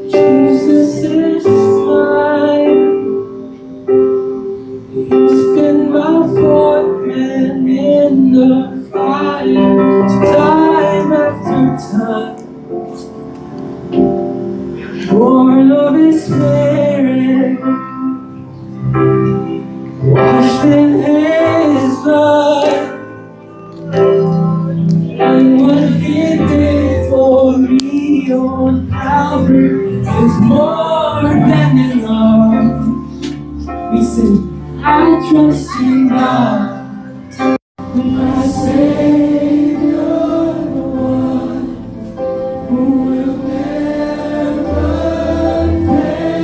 Jesus is mine. He's been my fourth man in the fire, time after time. Born of His Spirit, washed in His blood, and what He did for me on Calvary is more than enough. We sing, I trust in God, my Savior, the one who will never fail.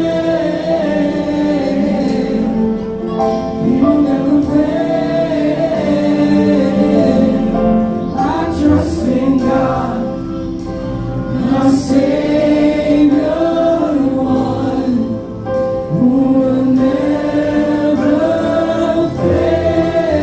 He will never fail. I trust in God, my Savior, the one who will never fail.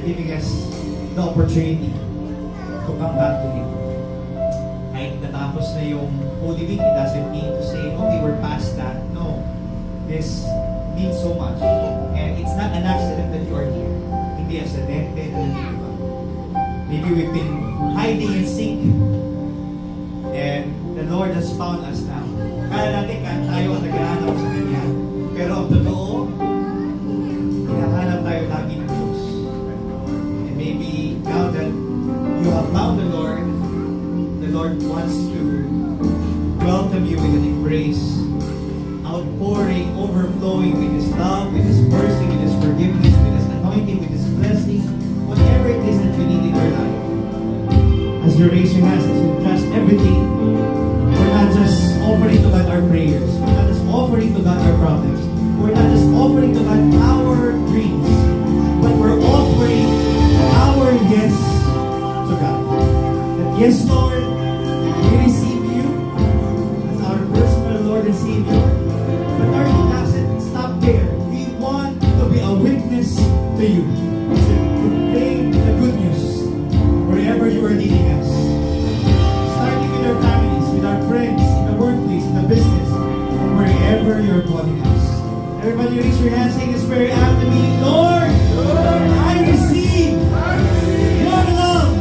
giving us the opportunity to come back to Him. Kahit natapos na yung Holy Week, it doesn't mean to say, okay, we're past that. No. This means so much. And it's not an accident that you are here. Hindi aksidente na nandito ka. Maybe we've been hiding in sync. And the Lord has found us now. Kaya natin tayo ang naghahanap sa Kanya. Pero ang totoo, hinahanap tayo lagi ng Diyos. And maybe now that you have found the Lord wants to welcome you with an embrace, outpouring, overflowing with His love, with His mercy, with His forgiveness, with His anointing, with His blessing, whatever it is that you need in your life. As you raise your hands, as you trust everything, we're not just offering to God our prayers, we're not just offering to God our problems, we're not just offering to God our dreams, but we're offering our yes to God. That yes, Lord, we receive you as our personal Lord and Savior. But our it doesn't stop there. We want to be a witness to you. To bring the good news wherever you are leading us. Starting with our families, with our friends, in the workplace, in the business, and wherever you're calling us. Everybody raise your hands, sing this prayer after me. Lord, I receive your love.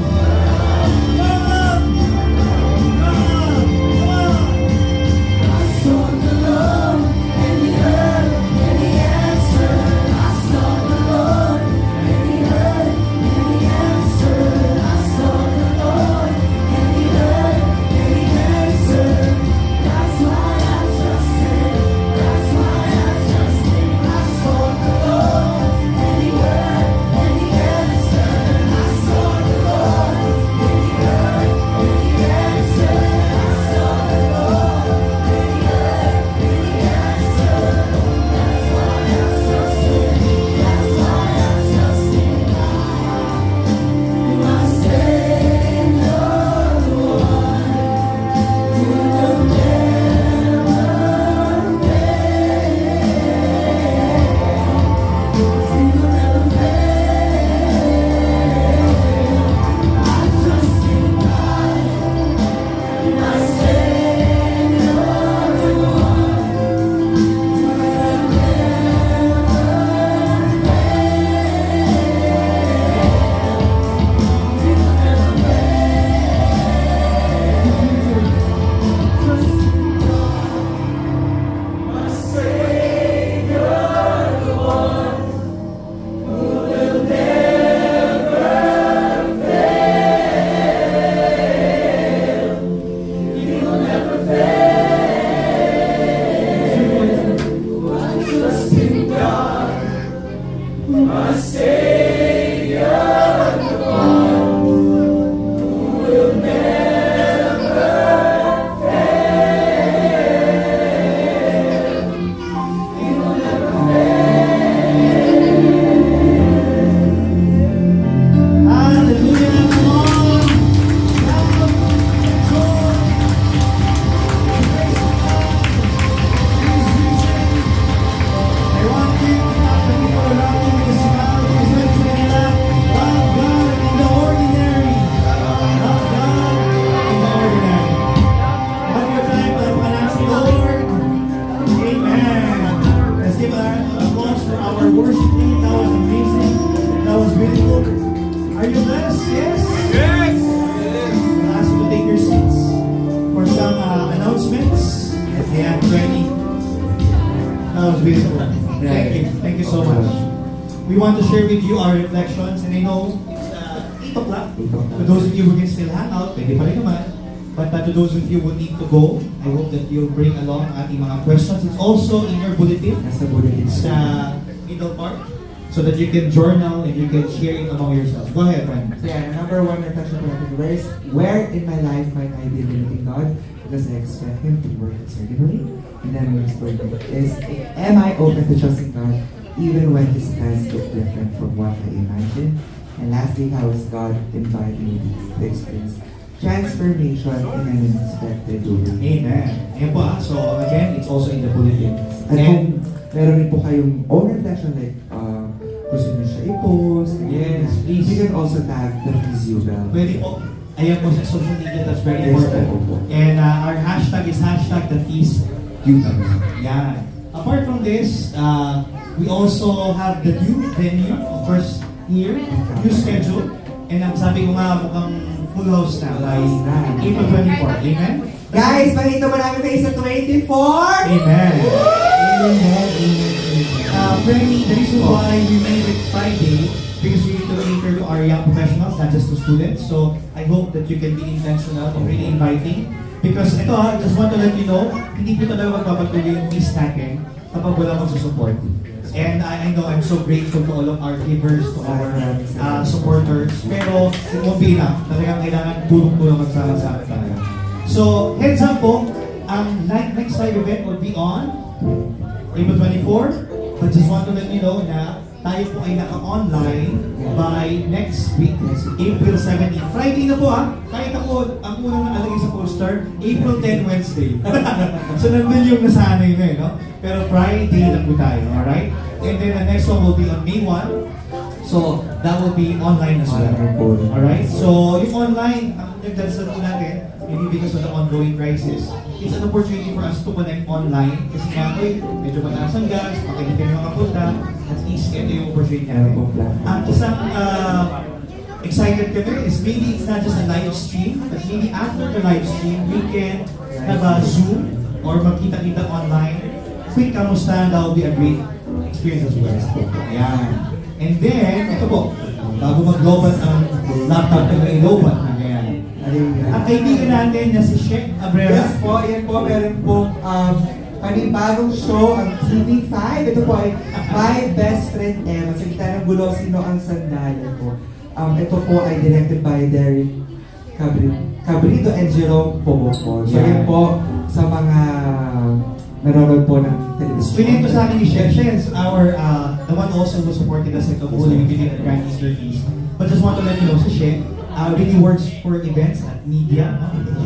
Your love. Your love. Come on. I sought the Lord, and He heard, and He answered. I sought the Lord, and He heard, and He answered. I sought the Lord, and He heard, and He answered. That's why I trust Him. That's why I trust Him. I sought the Lord, and He heard, and He answered. I sought the Lord, and He heard, and He answered. I sought the Lord, and He heard, and He answered. That's why I trust Him. That's why I trust Him. My Savior, the one who will never fail. He will never fail. I trust in God, my Savior, the one who will Hallelujah, come on. Shout, joy. I want you to have the people around you with a smile, with a sense of love. Love God in the ordinary. Love God in the ordinary. One more time, let's the Lord. Amen. Let's give an applause for our worship team. That was amazing. That was beautiful. Are you blessed? Yes? Yes! I'll ask you to take your seats for some announcements. Ayan, ready. That was beautiful. Thank you. Thank you so much. We want to share with you our reflections, and I know it's 8 o'clock. For those of you who can still hang out, pwede pa rin naman. But to those of you who need to go, I hope that you'll bring along ating mga questions. It's also in your bulletin. Nasa bulletin Sa middle part. So that you can journal and you can share it among yourselves. Go ahead, friend. So yeah, number one reflection ko natin, where in my life might I be limiting God? Because I expect Him to work assertively. And then the next point is, am I open to trusting God even when His plans look different from what I imagine? And lastly, how is God inviting me to experience transformation in an unexpected way? Amen. Ayan po. So again, it's also in the bulletin. At kung meron rin po kayong own reflection, like gusto nyo i-post. Yes, You please. can also tag the Physio-Bell. Pwede po. Ayan po sa social media, that's very Yes, important. po. And our hashtag is hashtag the feast YouTube. Yeah. Apart from this, we also have the new venue, of course, here, new schedule. And ang sabi ko nga, mukhang full house na by April 24. Amen? Guys, pakita mo namin kayo sa 24! Amen. Amen. Friendly, the reason why we made it Friday, because we need to cater to our young professionals, not just to students. So I hope that you can be intentional and really inviting. Because ito just want to let you know, hindi po talaga magpapatuloy yung feast natin kapag wala magsusupport. And I know I'm so grateful to all of our givers, to our supporters. Pero it won't be enough. Talagang kailangan tulong-tulong magsama-sama talaga. So heads up po, ang next live event will be on April 24. But just want to let you know na tayo po ay naka-online by next week, April 17. Friday na po kahit ako, ang unang nakalagay sa poster, April 10 Wednesday. So nandun yung nasanay na no? Pero Friday na po tayo, alright? And then the next one will be on May 1. So that will be online as well. Alright? So yung online, ang nagdadasal po natin, maybe because of the ongoing crisis, it's an opportunity for us to connect online. Kasi nga, medyo mataas ang gas, makinig kayo makapunta, at least ito yung opportunity natin. Ang isang excited kami is maybe it's not just a live stream, but maybe after the live stream, we can have a Zoom or magkita-kita online. Quick kamusta, that will be a great experience as well. Ayan. And then, ito po, bago mag-lobat ang laptop na i-lobat, ayan. Ang kaibigan natin na si Sheikh Abrera. Yes po, yan po, meron po panibagong show ang TV5. Ito po ay My Best Friend Emma. Sa gitna ng gulo, sino ang sandalan po. Ito po ay directed by Derek Cabrito and Jerome Pobocol. So yan po sa mga nanonood po ng television. Pinito sa akin ni Sheikh. Sheikh is our, the one also who supported us at the Holy Week at Grand Easter Feast. But just want to let you know, si Sheikh really works for events at media.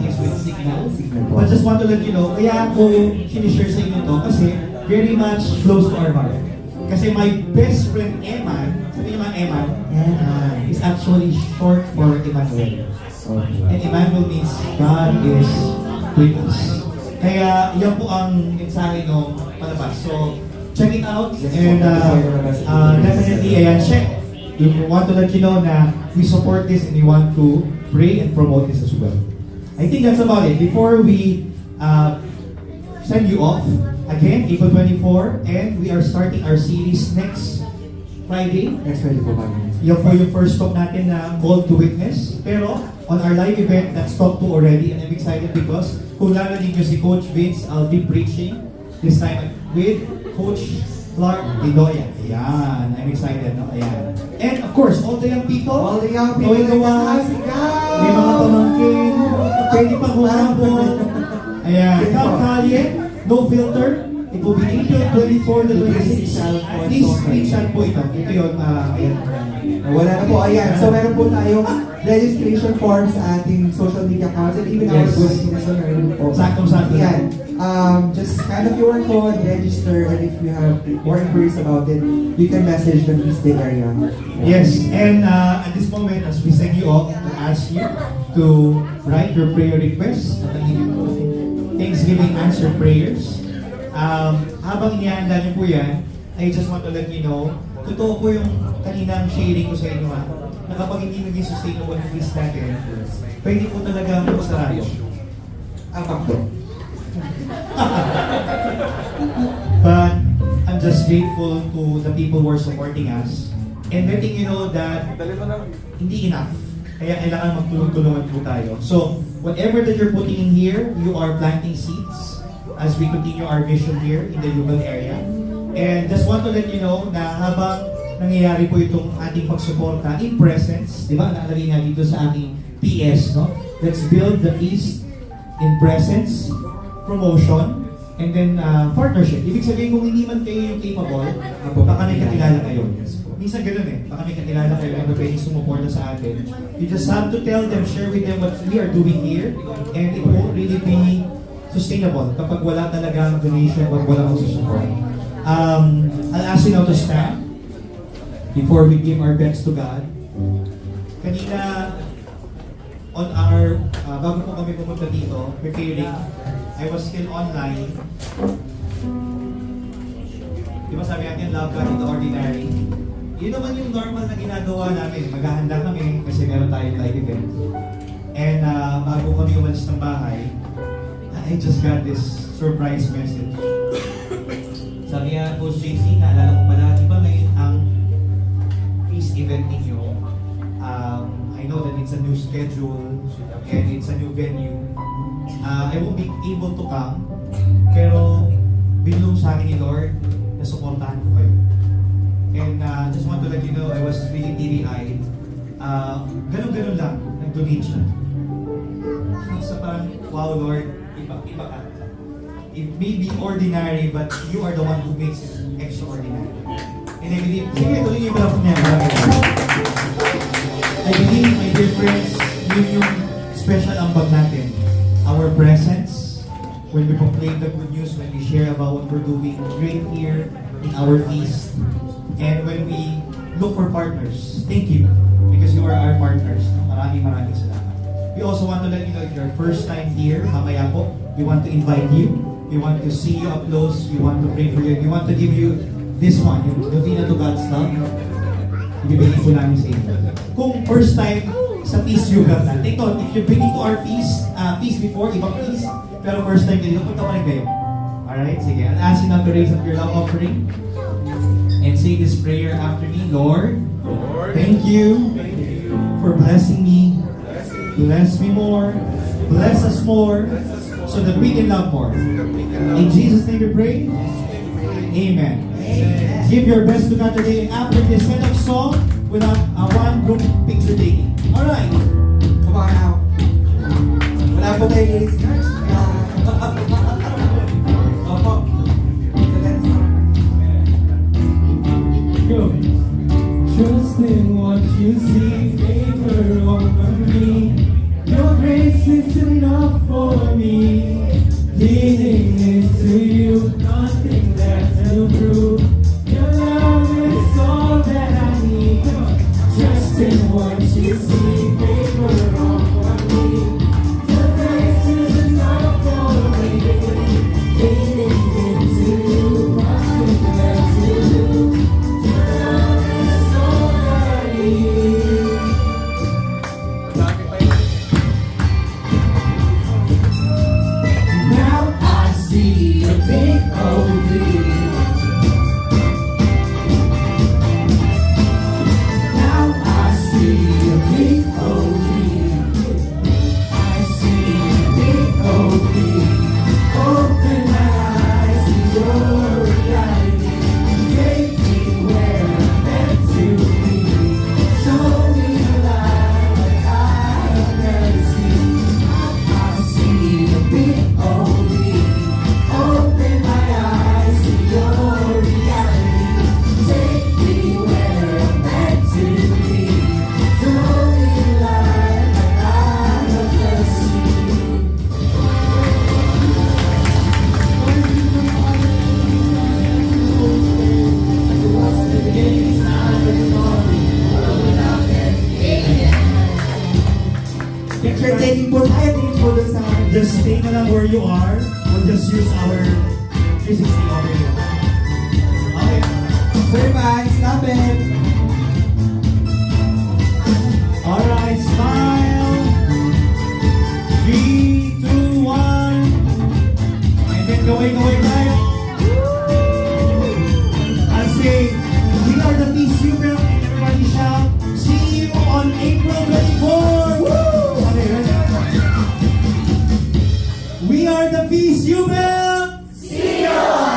He is with Signal. But just want to let you know, kaya ako sinishare sa inyo to kasi very much close to our heart. Kasi my best friend Eman, sabi niyo man Eman, is actually short for Emmanuel. And Emmanuel means God is with us. Kaya yan po ang mensahe ng palabas. So, check it out. And definitely, ayan, check. We want to let you know na we support this and we want to pray and promote this as well. I think that's about it. Before we send you off, again, April 24, and we are starting our series next Friday. Next Friday po kami. Yan po yung first talk natin na Call to Witness. Pero on our live event, that's talked to already, and I'm excited because kung narinig nyo si Coach Vince, I'll be preaching this time with Coach Clark Iloya. Ayan, I'm excited. No? Ayan. And of course, all the young people, All the young people going to watch, may mga pamangkin, pwede pa kumapon. Ayan, Camp Kalye, no filter. It will be April 24 to 26. Please screenshot po ito. Ito yun, ayan. Wala na po, ayan. So meron po tayong registration forms sa ating social media accounts and even our Yes. bulletin so meron po. Saktong-sakto. Ayan. Just kind of QR code, register, and if you have more inquiries about it, you can message the Feast Day area. Yes, and at this moment, as we send you off, to ask you to write your prayer requests at the Thanksgiving answered prayers. Habang inihanda niyo po yan, I just want to let you know, totoo po yung kaninang sharing ko sa inyo na kapag hindi naging sustainable yung feast natin, pwede po talaga magsarado. Ang pakto. But I'm just grateful to the people who are supporting us and letting you know that hindi enough. Kaya kailangan magtulong-tulungan po tayo. So, whatever that you're putting in here, you are planting seeds as we continue our mission here in the Yuval area. And just want to let you know na habang nangyayari po itong ating pagsuporta in presence, di ba? Nakalagay nga dito sa ating PS, no? Let's build the feast in presence, promotion, and then partnership. Ibig sabihin kung hindi man kayo yung capable, baka may kakilala kayo. Minsan gano'n baka may kakilala kayo na pwedeng sumuporta sa atin. You just have to tell them, share with them what we are doing here, and it won't really be sustainable kapag wala talagang donation, kapag wala magsusupport. I'll ask you now to stand. before we give our best to God. Kanina, on our, bago po kami pumunta dito, preparing, I was still online. Di ba sabi natin, love God in the ordinary? Yun naman yung normal na ginagawa namin. Maghahanda kami kasi meron tayong live event. And bago kami umalis ng bahay, I just got this surprise message. Sabi niya, Coach JC, naalala ko pala, di ba ngayon ang feast event ninyo? I know that it's a new schedule and it's a new venue. I won't be able to come, pero binulong sa akin ni Lord na suportahan ko kayo. And just want to let you know, I was really teary-eyed. Ganun-ganun lang, nag-donate siya. So parang, wow Lord, iba ka. It may be ordinary, but you are the one who makes it extraordinary. And I believe, sige, tuloy niyo pala po niya. I believe, my dear friends, yun yung special ambag natin. Our presence, when we proclaim the good news, when we share about what we're doing great here in our feast, and when we look for partners. Thank you, because you are our partners. Maraming salamat. We also want to let you know, if you're first time here, mamaya po, we want to invite you. We want to see you up close. We want to pray for you. We want to give you this one, yung Novena to God's Love. Ibibigay po namin sa inyo. Kung first time sa feast you got that. Take note, if you've been to our feast before, ibang feast, pero first time dito, punta pa rin kayo. Alright, sige. I'll ask you now to raise up your love offering and say this prayer after me. Lord, thank you for blessing me. Bless me more. Bless us more. So that we can love more. In Jesus' name we pray. Amen. Give your best to God today. And after this kind of song, we'll have one group picture taking. Alright. Come on out. Wala po tayo lyrics, guys. Opo. Go. Trust in what you see, favor over me. Your grace is enough for me. Leading into you, nothing left to prove. Your love is all that I need. Trust in what you see, favor over me. Your grace is enough for me. Leading into you, nothing left to do. Your love is all that I need. Now I see a big OV. Now I see a big OV. I see a big OV. Open my eyes to your reality. Take me where I'm meant to be. Show me a light like I have never seen. I see a big OV. Open my eyes to your reality. Take me where I'm meant to be. Show me a light like I have never seen. Picture taking po tayo. Tingin po doon sa... Just stay na lang where you are. We'll just use our 360 over here. Okay. Sir Man, stop it. Alright, smile. 3, 2, 1. And then gawin tayo. I'll say, we are the Peace Super. Everybody shout, see you on April 24. Woo! Okay, ready? We are the Peace Super. See you on